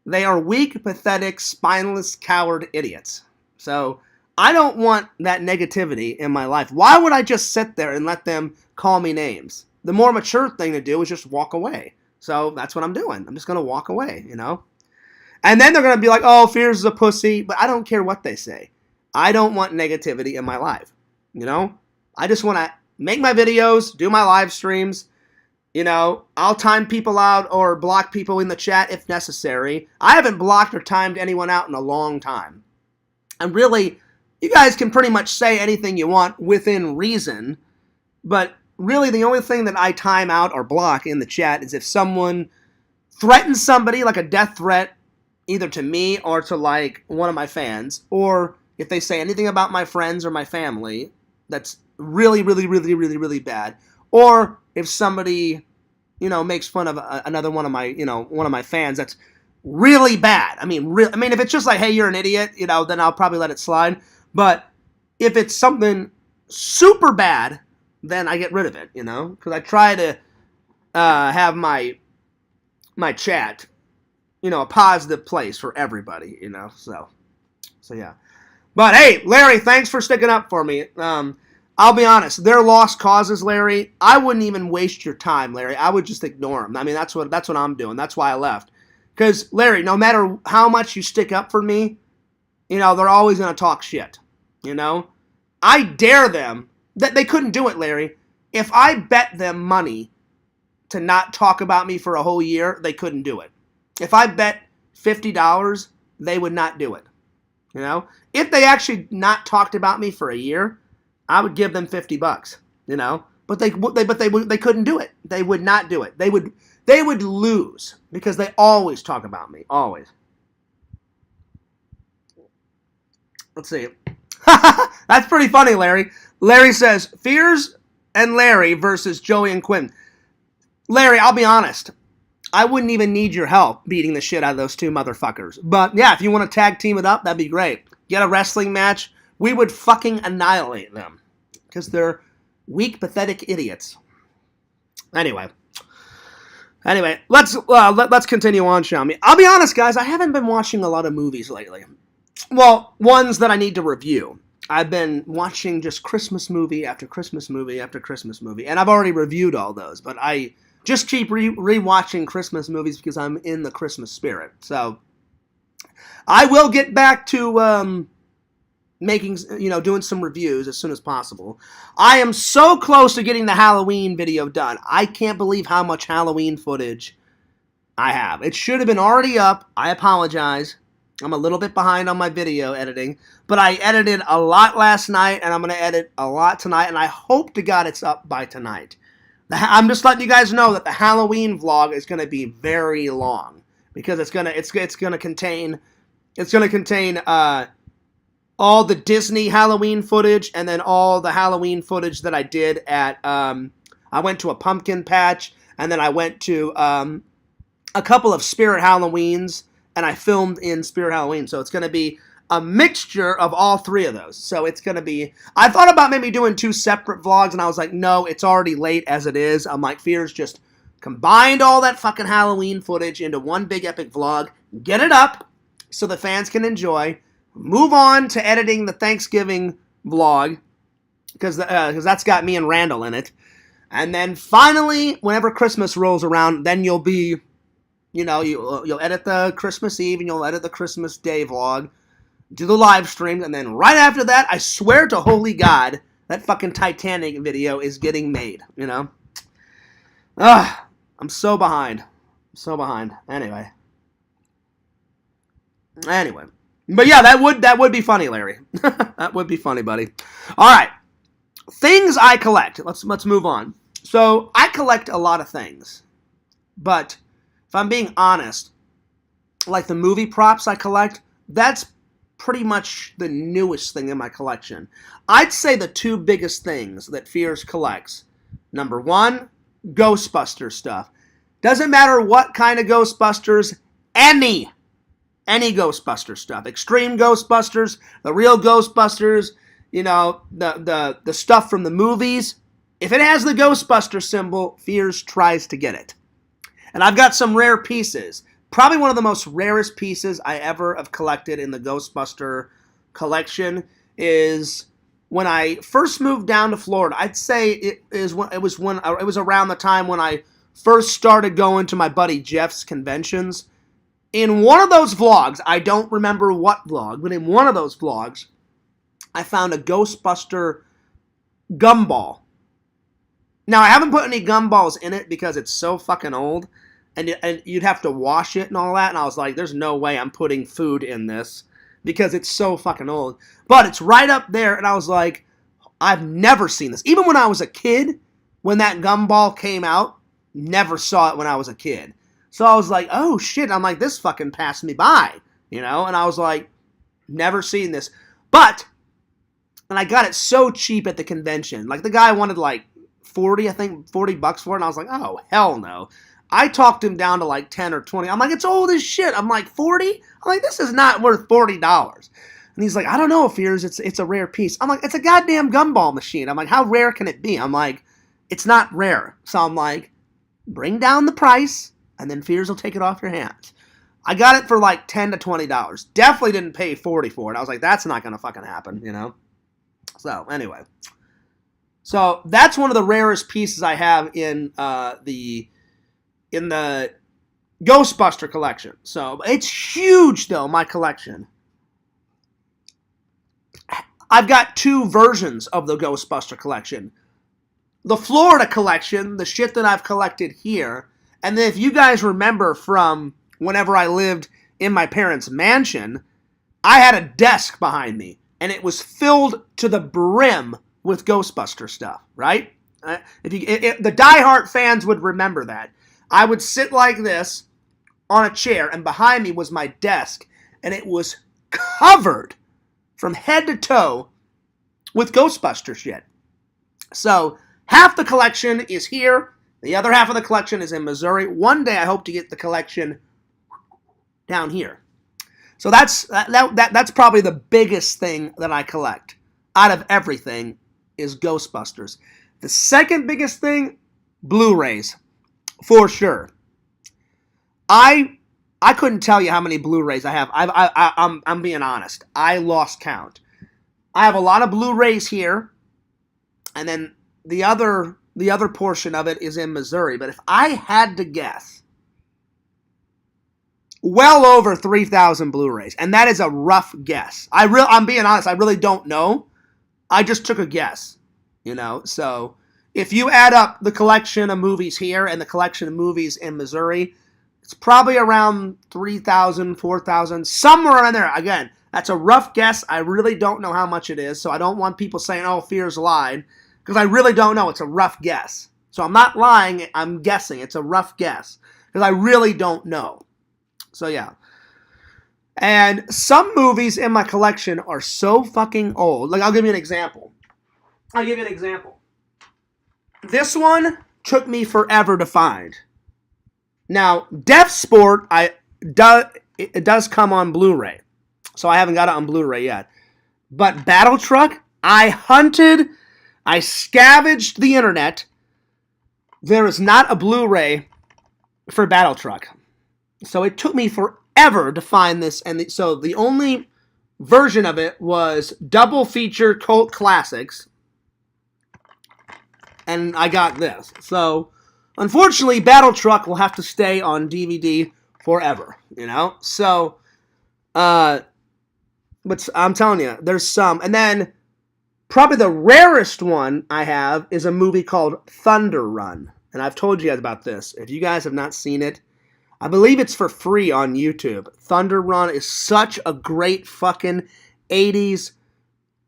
They are weak, pathetic, spineless, coward idiots. So I don't want that negativity in my life. Why would I just sit there and let them call me names? The more mature thing to do is just walk away. So that's what I'm doing. I'm just going to walk away, you know? And then they're going to be like, oh, Fears is a pussy. But I don't care what they say. I don't want negativity in my life, you know? I just want to make my videos, do my live streams. You know, I'll time people out or block people in the chat if necessary. I haven't blocked or timed anyone out in a long time. And really, you guys can pretty much say anything you want within reason. But really, the only thing that I time out or block in the chat is if someone threatens somebody, like a death threat, either to me or to like one of my fans, or if they say anything about my friends or my family that's really, really, really, really, really bad, or if somebody, makes fun of another one of my, one of my fans that's really bad. I mean, if it's just like, hey, you're an idiot, then I'll probably let it slide. But if it's something super bad, then I get rid of it, because I try to have my chat, a positive place for everybody, so yeah. But hey, Larry, thanks for sticking up for me. I'll be honest, they're lost causes, Larry. I wouldn't even waste your time, Larry. I would just ignore them. I mean, that's what I'm doing. That's why I left. Because, Larry, no matter how much you stick up for me, they're always going to talk shit, I dare them. That they couldn't do it, Larry. If I bet them money to not talk about me for a whole year, they couldn't do it. If I bet $50, they would not do it. If they actually not talked about me for a year, I would give them $50. But they couldn't do it. They would not do it. They would lose because they always talk about me. Always. Let's see. That's pretty funny, Larry. Larry says, Fears and Larry versus Joey and Quinn. Larry, I'll be honest. I wouldn't even need your help beating the shit out of those two motherfuckers. But yeah, if you want to tag team it up, that'd be great. Get a wrestling match. We would fucking annihilate them. Because they're weak, pathetic idiots. Anyway, let's continue on, shall we? I'll be honest, guys. I haven't been watching a lot of movies lately. Well, ones that I need to review. I've been watching just Christmas movie after Christmas movie after Christmas movie, and I've already reviewed all those. But I just keep rewatching Christmas movies because I'm in the Christmas spirit. So I will get back to doing some reviews as soon as possible. I am so close to getting the Halloween video done. I can't believe how much Halloween footage I have. It should have been already up. I apologize. I'm a little bit behind on my video editing, but I edited a lot last night, and I'm going to edit a lot tonight, and I hope to God it's up by tonight. I'm just letting you guys know that the Halloween vlog is going to be very long because it's going to contain all the Disney Halloween footage and then all the Halloween footage that I did at I went to a pumpkin patch, and then I went to a couple of Spirit Halloweens, and I filmed in Spirit Halloween. So it's going to be a mixture of all three of those. So it's going to be, I thought about maybe doing two separate vlogs, and I was like, no, it's already late as it is. I'm like, Fears just combined all that fucking Halloween footage into one big epic vlog, get it up so the fans can enjoy, move on to editing the Thanksgiving vlog, because that's got me and Randall in it. And then finally, whenever Christmas rolls around, then you'll be, you'll edit the Christmas Eve and you'll edit the Christmas Day vlog, do the live streams, and then right after that, I swear to holy God, that fucking Titanic video is getting made, I'm so behind. Anyway. But yeah, that would be funny, Larry. That would be funny, buddy. All right. Things I collect. Let's move on. So, I collect a lot of things. But if I'm being honest, like the movie props I collect, that's pretty much the newest thing in my collection. I'd say the two biggest things that Fears collects. Number one, Ghostbusters stuff. Doesn't matter what kind of Ghostbusters, any Ghostbuster stuff. Extreme Ghostbusters, the real Ghostbusters, the stuff from the movies. If it has the Ghostbuster symbol, Fears tries to get it. And I've got some rare pieces. Probably one of the most rarest pieces I ever have collected in the Ghostbuster collection is when I first moved down to Florida. I'd say it was around the time when I first started going to my buddy Jeff's conventions. In one of those vlogs, I don't remember what vlog, but in one of those vlogs, I found a Ghostbuster gumball. Now, I haven't put any gumballs in it because it's so fucking old, and you'd have to wash it and all that, and I was like, there's no way I'm putting food in this because it's so fucking old. But it's right up there, and I was like, I've never seen this. Even when I was a kid, when that gumball came out, never saw it when I was a kid. So I was like, oh shit. I'm like, this fucking passed me by, you know? And I was like, never seen this. But, and I got it so cheap at the convention. Like, the guy wanted like 40, I think, $40 for it. And I was like, oh, hell no. I talked him down to like 10 or 20. I'm like, it's old as shit. I'm like, 40? I'm like, this is not worth $40. And he's like, I don't know, Fears, it's a rare piece. I'm like, it's a goddamn gumball machine. I'm like, how rare can it be? I'm like, it's not rare. So I'm like, bring down the price, and then Fears will take it off your hands. I got it for like $10 to $20. Definitely didn't pay 40 for it. I was like, that's not going to fucking happen, you know? So, anyway. So, that's one of the rarest pieces I have in the Ghostbuster collection. So, it's huge, though, my collection. I've got 2 versions of the Ghostbuster collection. The Florida collection, the shit that I've collected here, and then if you guys remember from whenever I lived in my parents' mansion, I had a desk behind me, and it was filled to the brim with Ghostbuster stuff, right? The diehard fans would remember that. I would sit like this on a chair, and behind me was my desk, and it was covered from head to toe with Ghostbuster shit. So, half the collection is here. The other half of the collection is in Missouri. One day I hope to get the collection down here. So that's probably the biggest thing that I collect out of everything is Ghostbusters. The second biggest thing, Blu-rays, for sure. I couldn't tell you how many Blu-rays I have. I'm being honest. I lost count. I have a lot of Blu-rays here, and then the other portion of it is in Missouri. But if I had to guess, well over 3,000 Blu-rays, and that is a rough guess. I'm being honest. I really don't know. I just took a guess, you know. So if you add up the collection of movies here and the collection of movies in Missouri, it's probably around 3,000, 4,000, somewhere around there. Again, that's a rough guess. I really don't know how much it is, so I don't want people saying, oh, Fears lied, because I really don't know. It's a rough guess. So I'm not lying. I'm guessing. It's a rough guess, because I really don't know. So, yeah. And some movies in my collection are so fucking old. Like, I'll give you an example. This one took me forever to find. Now, Death Sport, it does come on Blu-ray. So I haven't got it on Blu-ray yet. But Battle Truck, I hunted, I scavenged the internet. There is not a Blu-ray for Battle Truck. So it took me forever to find this. And so the only version of it was double feature cult classics. And I got this. So, unfortunately, Battle Truck will have to stay on DVD forever, you know? So, but I'm telling you, there's some. And then, probably the rarest one I have is a movie called Thunder Run. And I've told you guys about this. If you guys have not seen it, I believe it's for free on YouTube. Thunder Run is such a great fucking 80s.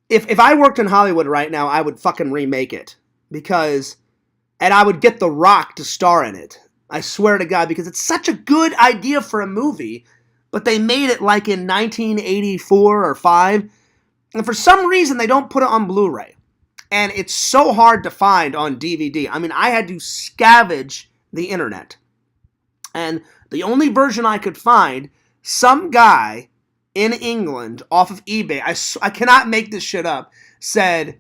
If I worked in Hollywood right now, I would fucking remake it. And I would get The Rock to star in it. I swear to God, because it's such a good idea for a movie, but they made it like in 1984 or 5, and for some reason they don't put it on Blu-ray. And it's so hard to find on DVD. I mean, I had to scavenge the internet. And the only version I could find, some guy in England off of eBay, I cannot make this shit up, said,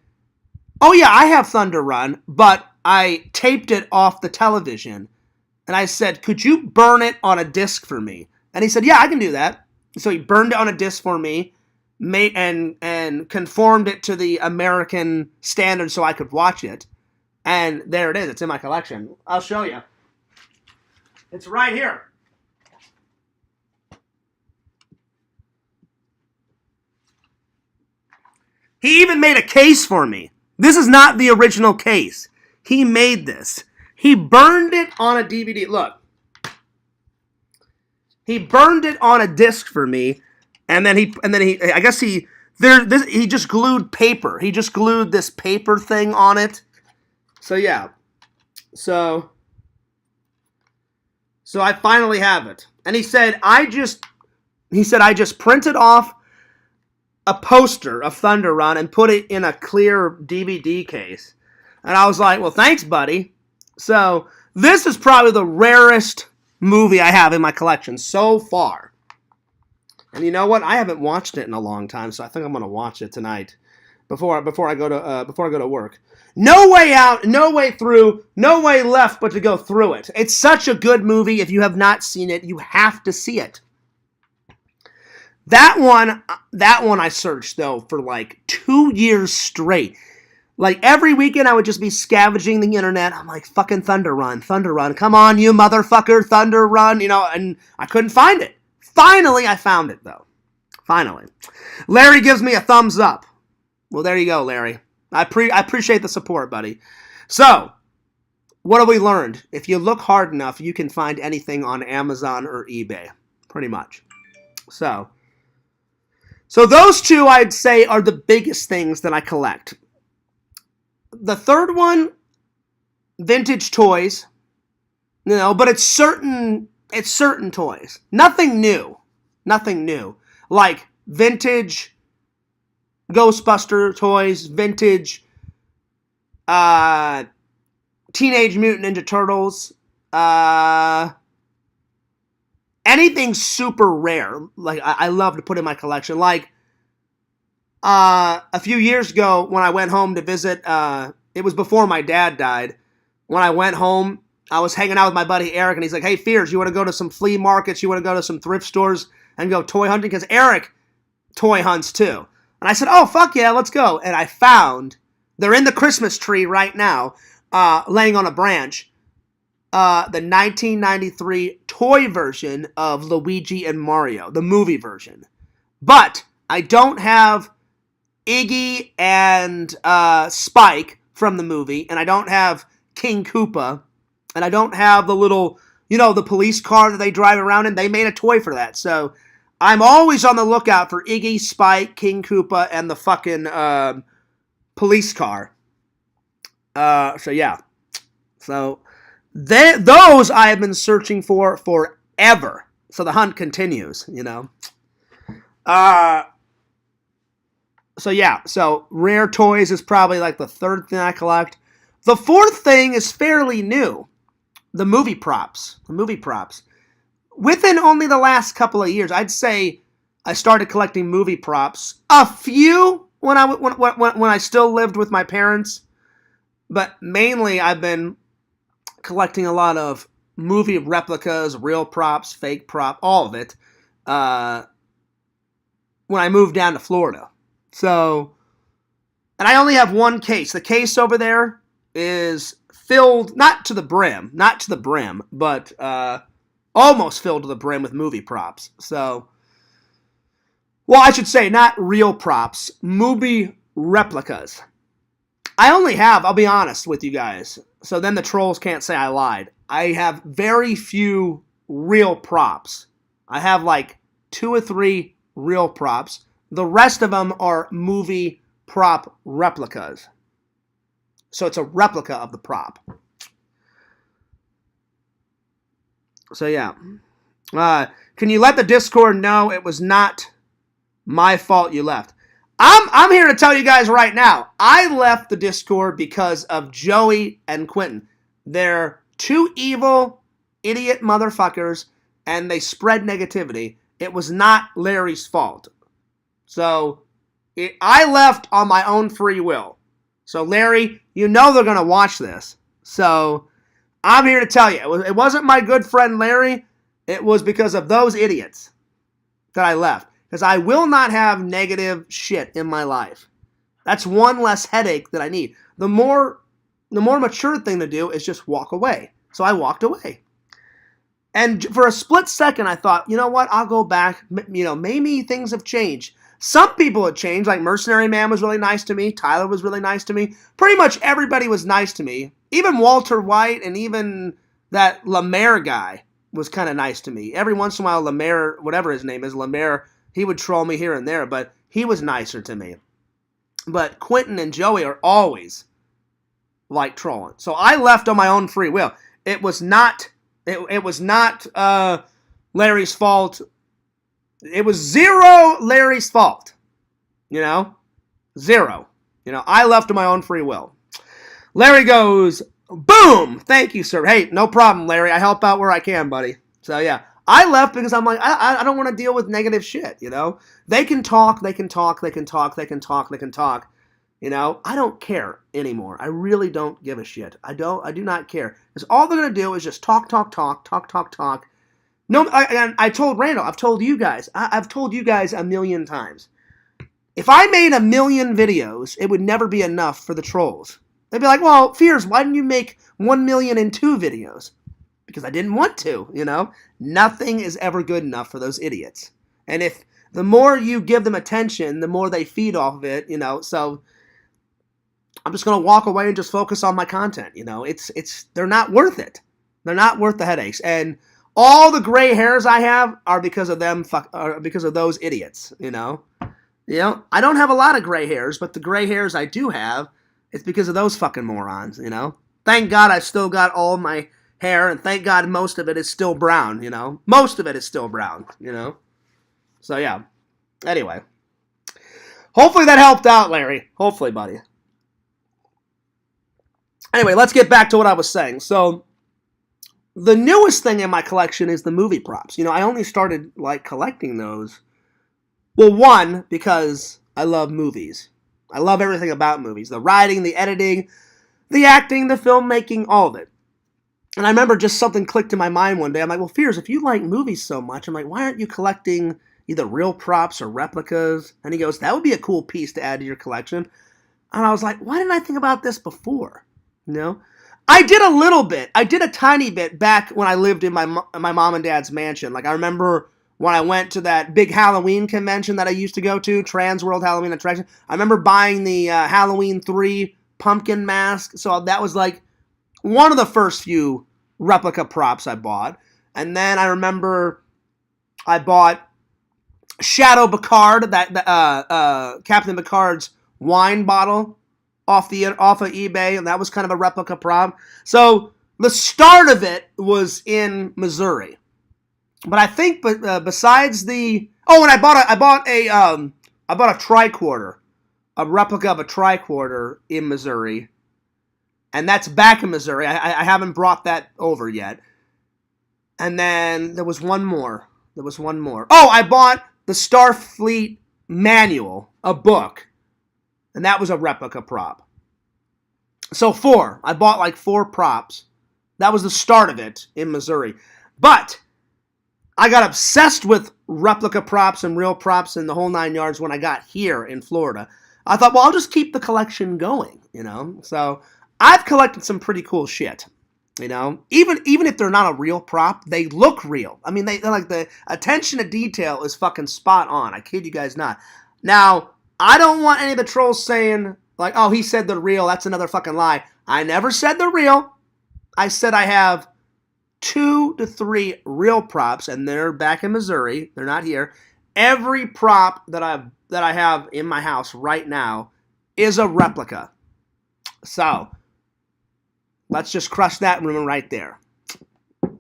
oh yeah, I have Thunder Run, but I taped it off the television. And I said, could you burn it on a disc for me? And he said, yeah, I can do that. So he burned it on a disc for me, and conformed it to the American standard so I could watch it. And there it is. It's in my collection. I'll show you. It's right here. He even made a case for me. This is not the original case. He made this. He burned it on a DVD. Look. He burned it on a disc for me, and then he just glued paper. He just glued this paper thing on it. So yeah. So So I finally have it. And he said, I just printed off a poster of Thunder Run and put it in a clear DVD case. And I was like, well, thanks, buddy. So this is probably the rarest movie I have in my collection so far. And you know what? I haven't watched it in a long time, so I think I'm going to watch it tonight before I go to work. No way out, no way through, no way left but to go through it. It's such a good movie. If you have not seen it, you have to see it. That one I searched, though, for like 2 years straight. Like, every weekend I would just be scavenging the internet. I'm like, fucking Thunder Run. Come on, you motherfucker, Thunder Run. You know, and I couldn't find it. Finally, I found it, though. Finally. Larry gives me a thumbs up. Well, there you go, Larry. I appreciate the support, buddy. So, what have we learned? If you look hard enough, you can find anything on Amazon or eBay. Pretty much. So those two, I'd say, are the biggest things that I collect. The third one, vintage toys. You know, but it's certain toys. Nothing new. Like vintage Ghostbuster toys, vintage Teenage Mutant Ninja Turtles, anything super rare, like I love to put in my collection. Like a few years ago when I went home to visit, it was before my dad died. When I went home, I was hanging out with my buddy Eric, and he's like, hey, Fears, you want to go to some flea markets? You want to go to some thrift stores and go toy hunting? Because Eric toy hunts too. And I said, oh, fuck yeah, let's go. And I found, they're in the Christmas tree right now, laying on a branch, the 1993 toy version of Luigi and Mario, the movie version. But I don't have Iggy and Spike from the movie, and I don't have King Koopa, and I don't have the little, you know, the police car that they drive around in. They made a toy for that. So I'm always on the lookout for Iggy, Spike, King Koopa, and the fucking police car. So yeah. So those I have been searching for forever. So the hunt continues, you know. So yeah. So rare toys is probably like the third thing I collect. The fourth thing is fairly new. The movie props. Within only the last couple of years, I'd say I started collecting movie props. A few when I still lived with my parents, but mainly I've been collecting a lot of movie replicas, real props, fake prop, all of it. When I moved down to Florida, so, and I only have one case. The case over there is filled, not to the brim, but almost filled to the brim with movie props. So, well, I should say not real props, movie replicas. I only have, I'll be honest with you guys, so then the trolls can't say I lied. I have very few real props. I have like 2 or 3 real props. The rest of them are movie prop replicas. So it's a replica of the prop. So yeah. Can you let the Discord know it was not my fault you left? I'm here to tell you guys right now. I left the Discord because of Joey and Quentin. They're 2 evil, idiot motherfuckers, and they spread negativity. It was not Larry's fault. So I left on my own free will. So Larry, you know they're going to watch this. So I'm here to tell you, it wasn't my good friend Larry. It was because of those idiots that I left. Because I will not have negative shit in my life. That's one less headache that I need. The more mature thing to do is just walk away. So I walked away. And for a split second, I thought, you know what? I'll go back. You know, maybe things have changed. Some people had changed. Like Mercenary Man was really nice to me. Tyler was really nice to me. Pretty much everybody was nice to me. Even Walter White and even that Lemaire guy was kind of nice to me. Every once in a while, Lemaire, whatever his name is, Lemaire, he would troll me here and there, but he was nicer to me. But Quentin and Joey are always like trolling. So I left on my own free will. It was not It was not Larry's fault. It was zero Larry's fault. You know? Zero. You know, I left of my own free will. Larry goes, boom! Thank you, sir. Hey, no problem, Larry. I help out where I can, buddy. So, yeah. I left because I'm like, I don't want to deal with negative shit, you know? They can talk, they can talk, they can talk, they can talk, they can talk. You know, I don't care anymore. I really don't give a shit. I do not care. Because all they're going to do is just talk. No, I told Randall, I've told you guys a million times. If I made a million videos, it would never be enough for the trolls. They'd be like, well, Fears, why didn't you make 1,000,002 videos? Because I didn't want to, you know? Nothing is ever good enough for those idiots. And if the more you give them attention, the more they feed off of it, you know? So I'm just going to walk away and just focus on my content, you know? They're not worth it. They're not worth the headaches. And all the gray hairs I have are because of them, because of those idiots, you know? You know, I don't have a lot of gray hairs, but the gray hairs I do have, it's because of those fucking morons, you know? Thank God I've still got all my hair, and thank God most of it is still brown, you know? Most of it is still brown, you know? So, yeah. Anyway. Hopefully that helped out, Larry. Hopefully, buddy. Anyway, let's get back to what I was saying. So, the newest thing in my collection is the movie props. You know, I only started, like, collecting those. Well, one, because I love movies. I love everything about movies. The writing, the editing, the acting, the filmmaking, all of it. And I remember just something clicked in my mind one day. I'm like, well, Fears, if you like movies so much, I'm like, why aren't you collecting either real props or replicas? And he goes, that would be a cool piece to add to your collection. And I was like, why didn't I think about this before? You know? I did a little bit. I did a tiny bit back when I lived in my mom and dad's mansion. Like, I remember when I went to that big Halloween convention that I used to go to, Trans World Halloween Attraction, I remember buying the Halloween 3 pumpkin mask. So that was like one of the first few replica props I bought. And then I remember I bought Shadow Picard, that Captain Picard's wine bottle off of eBay, and that was kind of a replica prop. So the start of it was in Missouri. But I think, besides the and I bought a tricorder, a replica of a tricorder in Missouri, and that's back in Missouri. I haven't brought that over yet. And then there was one more. Oh, I bought the Starfleet Manual, a book, and that was a replica prop. So 4. I bought like 4 props. That was the start of it in Missouri, but I got obsessed with replica props and real props and the whole 9 yards when I got here in Florida. I thought, well, I'll just keep the collection going, you know? So I've collected some pretty cool shit, you know? Even if they're not a real prop, they look real. I mean, they're like, the attention to detail is fucking spot on. I kid you guys not. Now, I don't want any of the trolls saying, like, oh, he said they're real. That's another fucking lie. I never said they're real. I said I have 2 to 3 real props, and they're back in Missouri. They're not here. Every prop that I have in my house right now is a replica. So let's just crush that room right there.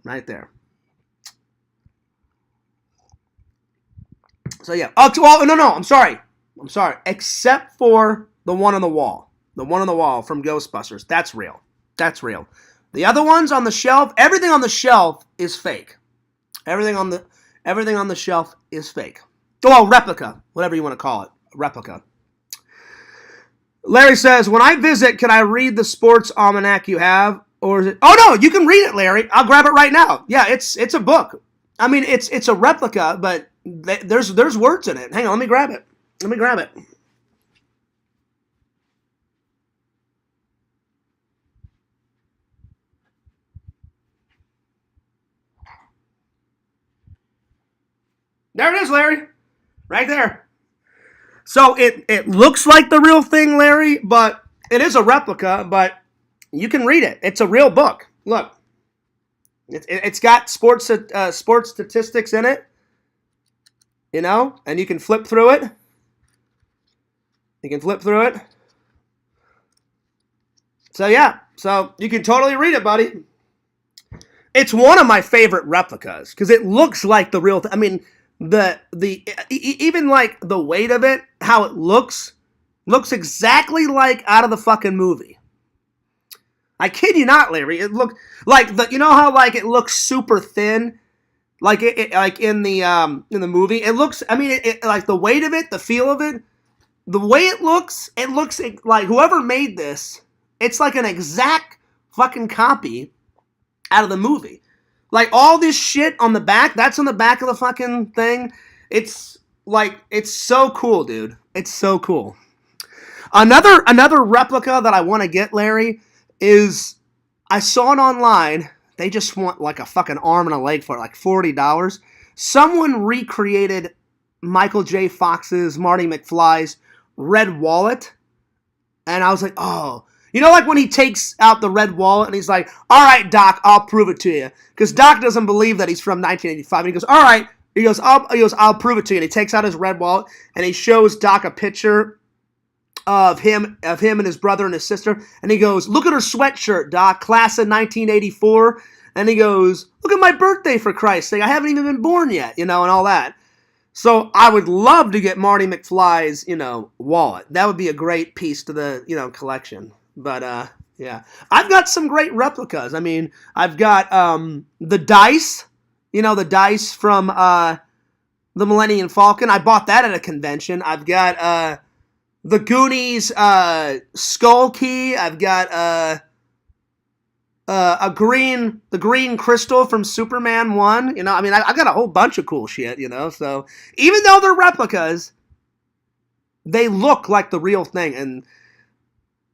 Right there. So yeah. Oh, well, no. I'm sorry. Except for the one on the wall. The one on the wall from Ghostbusters. That's real. The other ones on the shelf, everything on the shelf is fake. Everything on the shelf is fake. Oh, replica, whatever you want to call it, replica. Larry says, when I visit, can I read the sports almanac you have? Or is it? Oh no, you can read it, Larry. I'll grab it right now. Yeah, it's a book. I mean, it's a replica, but there's words in it. Hang on, let me grab it. There it is, Larry. Right there. So it looks like the real thing, Larry, but it is a replica, but you can read it. It's a real book. Look. It's got sports statistics in it, you know, and you can flip through it. So, yeah. So, you can totally read it, buddy. It's one of my favorite replicas because it looks like the real thing. I mean, even like the weight of it, how it looks exactly like out of the fucking movie. I kid you not, Larry. It looked like you know how like it looks super thin, like like in the movie. It looks. I mean, it like the weight of it, the feel of it, the way it looks like whoever made this. It's like an exact fucking copy out of the movie. Like all this shit on the back, that's on the back of the fucking thing. It's like, it's so cool, dude. It's so cool. Another replica that I want to get, Larry, is I saw it online. They just want like a fucking arm and a leg for it, like $40. Someone recreated Michael J. Fox's, Marty McFly's red wallet. And I was like, oh. You know, like when he takes out the red wallet and he's like, all right, Doc, I'll prove it to you. Because Doc doesn't believe that he's from 1985. And he goes, all right. He goes, I'll prove it to you. And he takes out his red wallet and he shows Doc a picture of him and his brother and his sister. And he goes, look at her sweatshirt, Doc, class of 1984. And he goes, look at my birthday, for Christ's sake. I haven't even been born yet, you know, and all that. So I would love to get Marty McFly's, you know, wallet. That would be a great piece to the, you know, collection. But, yeah. I've got some great replicas. I mean, I've got the dice, you know, the dice from the Millennium Falcon. I bought that at a convention. I've got the Goonies skull key. I've got the green crystal from Superman 1. You know, I mean, I've got a whole bunch of cool shit, you know. So even though they're replicas, they look like the real thing. And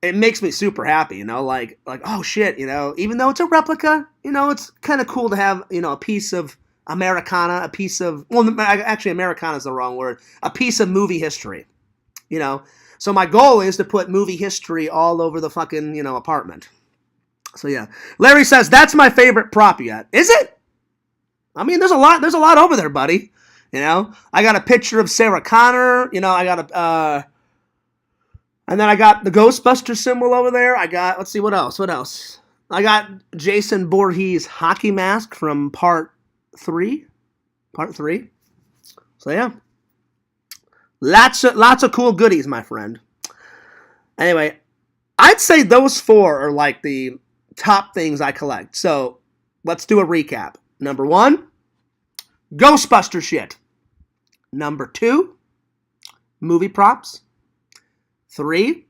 it makes me super happy, you know, like, oh shit, you know, even though it's a replica, you know, it's kind of cool to have, you know, a piece of Americana, a piece of, well, actually Americana is the wrong word, a piece of movie history, you know. So my goal is to put movie history all over the fucking, you know, apartment. So yeah. Larry says, that's my favorite prop yet. Is it? I mean, there's a lot over there, buddy. You know, I got a picture of Sarah Connor, you know, I got and then I got the Ghostbuster symbol over there. I got, let's see, what else? I got Jason Voorhees' hockey mask from part 3. So yeah. Lots of cool goodies, my friend. Anyway, I'd say those 4 are like the top things I collect. So let's do a recap. Number 1, Ghostbuster shit. Number 2, movie props. 3,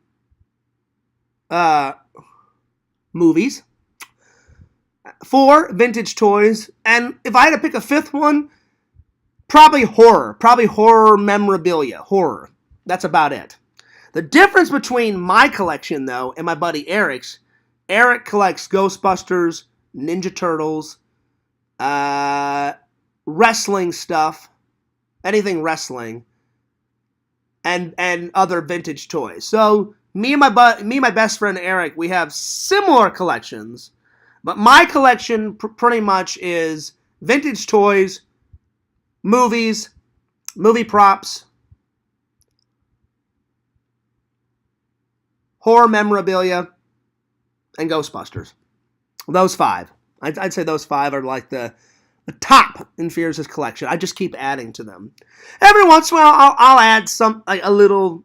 movies. 4, vintage toys. And if I had to pick a 5th one, probably horror. Probably horror memorabilia. Horror. That's about it. The difference between my collection, though, and my buddy Eric's, Eric collects Ghostbusters, Ninja Turtles, wrestling stuff, anything wrestling, and other vintage toys. So me and my best friend Eric, we have similar collections, but my collection pretty much is vintage toys, movies, movie props, horror memorabilia, and Ghostbusters. Those 5. I'd say those 5 are like the top in Fears' collection. I just keep adding to them. Every once in a while, I'll add some, like a little,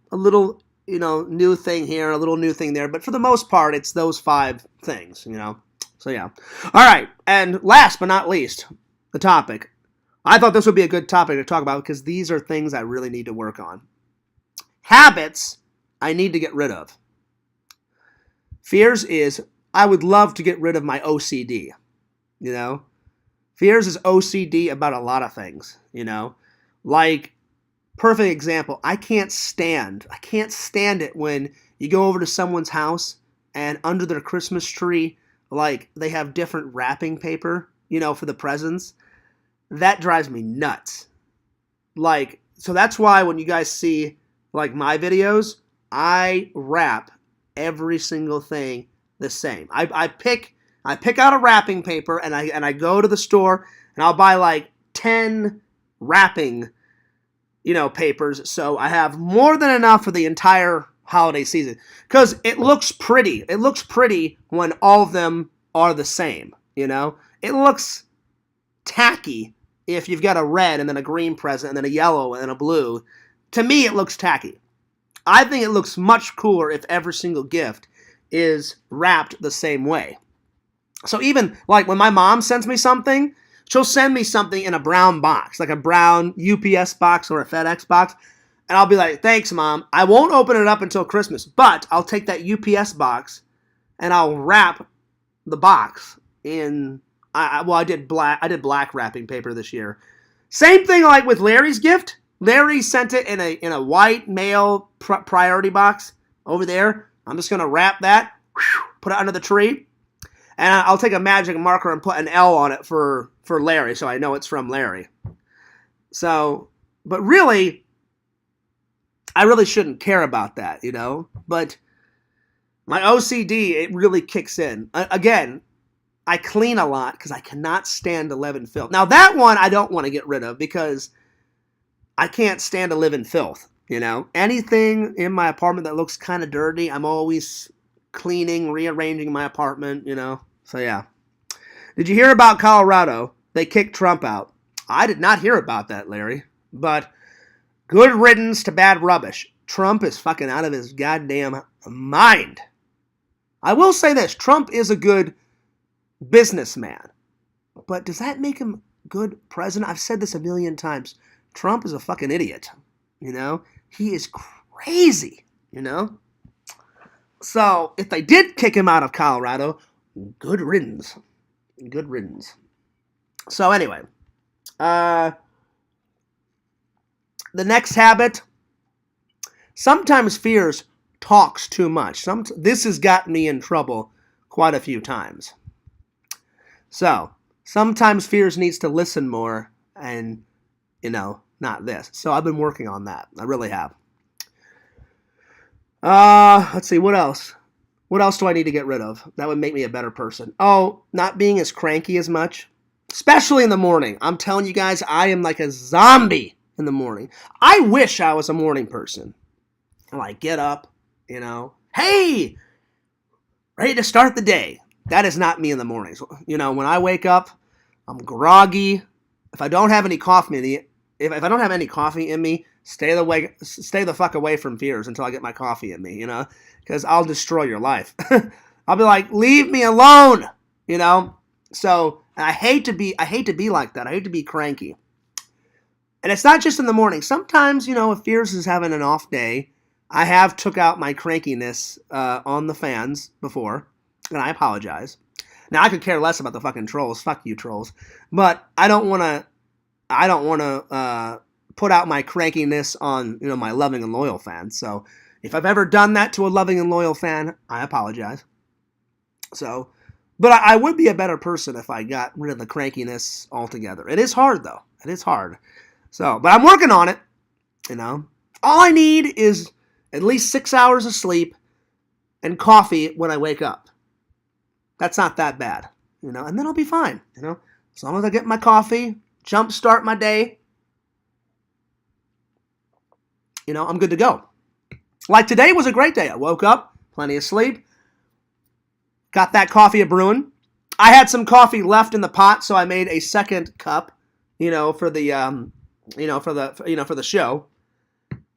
you know, new thing here, a little new thing there. But for the most part, it's those 5 things, you know. So yeah. All right. And last but not least, the topic. I thought this would be a good topic to talk about because these are things I really need to work on. Habits I need to get rid of. Fears is, I would love to get rid of my OCD, you know. Fears is OCD about a lot of things, you know. Like, perfect example, I can't stand it when you go over to someone's house and under their Christmas tree, like, they have different wrapping paper, you know, for the presents. That drives me nuts. Like, so that's why when you guys see, like, my videos, I wrap every single thing the same. I pick out a wrapping paper and I go to the store and I'll buy like 10 wrapping, you know, papers. So I have more than enough for the entire holiday season because it looks pretty. It looks pretty when all of them are the same, you know. it looks tacky if you've got a red and then a green present and then a yellow and a blue. To me, it looks tacky. I think it looks much cooler if every single gift is wrapped the same way. So even like when my mom sends me something, she'll send me something in a brown box, like a brown UPS box or a FedEx box. And I'll be like, thanks, Mom. I won't open it up until Christmas, but I'll take that UPS box and I'll wrap the box in, I did black wrapping paper this year. Same thing like with Larry's gift. Larry sent it in a white mail priority box over there. I'm just going to wrap that, put it under the tree, and I'll take a magic marker and put an L on it for Larry so I know it's from Larry. So, but really, I really shouldn't care about that, you know? But my OCD, it really kicks in. Again, I clean a lot because I cannot stand to live in filth. Now, that one I don't want to get rid of because I can't stand to live in filth, you know? Anything in my apartment that looks kind of dirty, I'm always cleaning, rearranging my apartment, you know? So, yeah. Did you hear about Colorado? They kicked Trump out. I did not hear about that, Larry. But good riddance to bad rubbish. Trump is fucking out of his goddamn mind. I will say this. Trump is a good businessman. But does that make him good president? I've said this a million times. Trump is a fucking idiot, you know? He is crazy, you know? So, if they did kick him out of Colorado, good riddance. Good riddance. So, anyway. The next habit. Sometimes fears talks too much. This has gotten me in trouble quite a few times. So, sometimes fears needs to listen more and, you know, not this. So I've been working on that. I really have. Let's see, what else? What else do I need to get rid of? That would make me a better person. Oh, not being as cranky as much. Especially in the morning. I'm telling you guys, I am like a zombie in the morning. I wish I was a morning person. I like get up, you know. Hey! Ready to start the day. That is not me in the mornings. You know, when I wake up, I'm groggy. If I don't have any coffee if I don't have any coffee in me, stay the fuck away from fears until I get my coffee in me, you know, because I'll destroy your life. I'll be like, leave me alone, you know. So I hate to be like that. I hate to be cranky. And it's not just in the morning. Sometimes, you know, if fears is having an off day, I have took out my crankiness on the fans before, and I apologize. Now I could care less about the fucking trolls. Fuck you, trolls. But I don't want to put out my crankiness on, you know, my loving and loyal fans. So if I've ever done that to a loving and loyal fan, I apologize. So, but I would be a better person if I got rid of the crankiness altogether. It is hard, though. It is hard. So, but I'm working on it, you know. All I need is at least 6 hours of sleep and coffee when I wake up. That's not that bad, you know, and then I'll be fine, you know. As long as I get my coffee, jumpstart my day, you know, I'm good to go. Like today was a great day. I woke up, plenty of sleep, got that coffee a-brewing. I had some coffee left in the pot, so I made a second cup, you know, for the, for the show.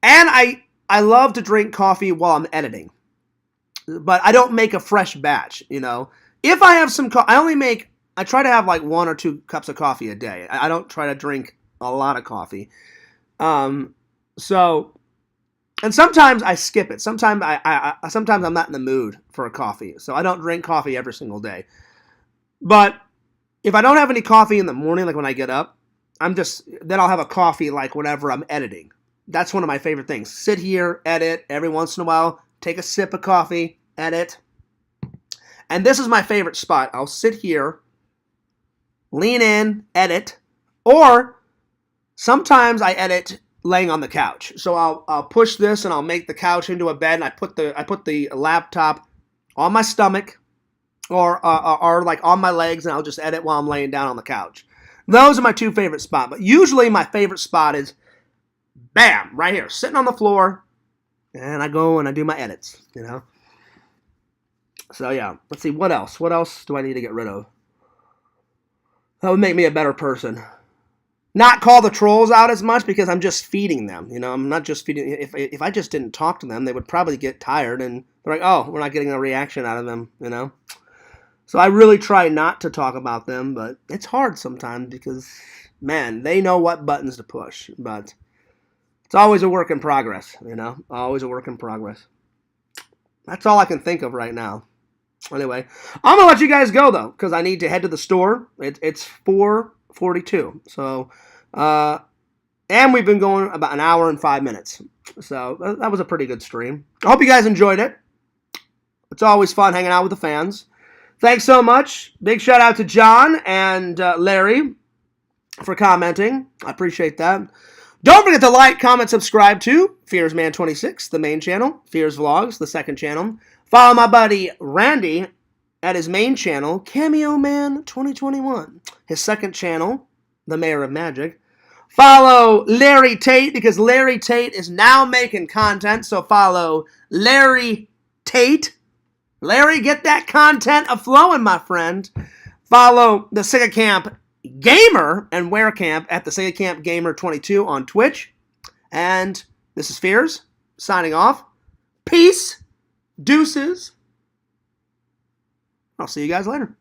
And I love to drink coffee while I'm editing, but I don't make a fresh batch, you know. If I have some I try to have like 1 or 2 cups of coffee a day. I don't try to drink a lot of coffee. So, and sometimes I skip it. Sometimes sometimes I'm not in the mood for a coffee, so I don't drink coffee every single day. But if I don't have any coffee in the morning, like when I get up, then I'll have a coffee like whenever I'm editing. That's one of my favorite things. Sit here, edit, every once in a while, take a sip of coffee, edit. And this is my favorite spot. I'll sit here, lean in, edit, or sometimes I edit laying on the couch. So I'll push this and I'll make the couch into a bed, and I put the laptop on my stomach or like on my legs, and I'll just edit while I'm laying down on the couch. Those are my 2 favorite spots. But usually my favorite spot is bam, right here, sitting on the floor, and I go and I do my edits, you know. So yeah, let's see, what else? What else do I need to get rid of? That would make me a better person. Not call the trolls out as much because I'm just feeding them. You know, I'm not just feeding. If I just didn't talk to them, they would probably get tired and they're like, oh, we're not getting a reaction out of them, you know? So I really try not to talk about them, but it's hard sometimes because, man, they know what buttons to push. But it's always a work in progress, you know? Always a work in progress. That's all I can think of right now. Anyway, I'm going to let you guys go, though, because I need to head to the store. It's 4:42. So, and we've been going about an hour and 5 minutes. So that was a pretty good stream. I hope you guys enjoyed it. It's always fun hanging out with the fans. Thanks so much. Big shout out to John and Larry for commenting. I appreciate that. Don't forget to like, comment, subscribe to FearsMan26, the main channel. Fears Vlogs, the second channel. Follow my buddy Randy at his main channel, Cameo Man 2021. His second channel, The Mayor of Magic. Follow Larry Tate because Larry Tate is now making content. So follow Larry Tate. Larry, get that content a-flowing, my friend. Follow the Sega Camp Gamer and Wear Camp at the Sega Camp Gamer 22 on Twitch. And this is Fears, signing off. Peace, deuces. I'll see you guys later.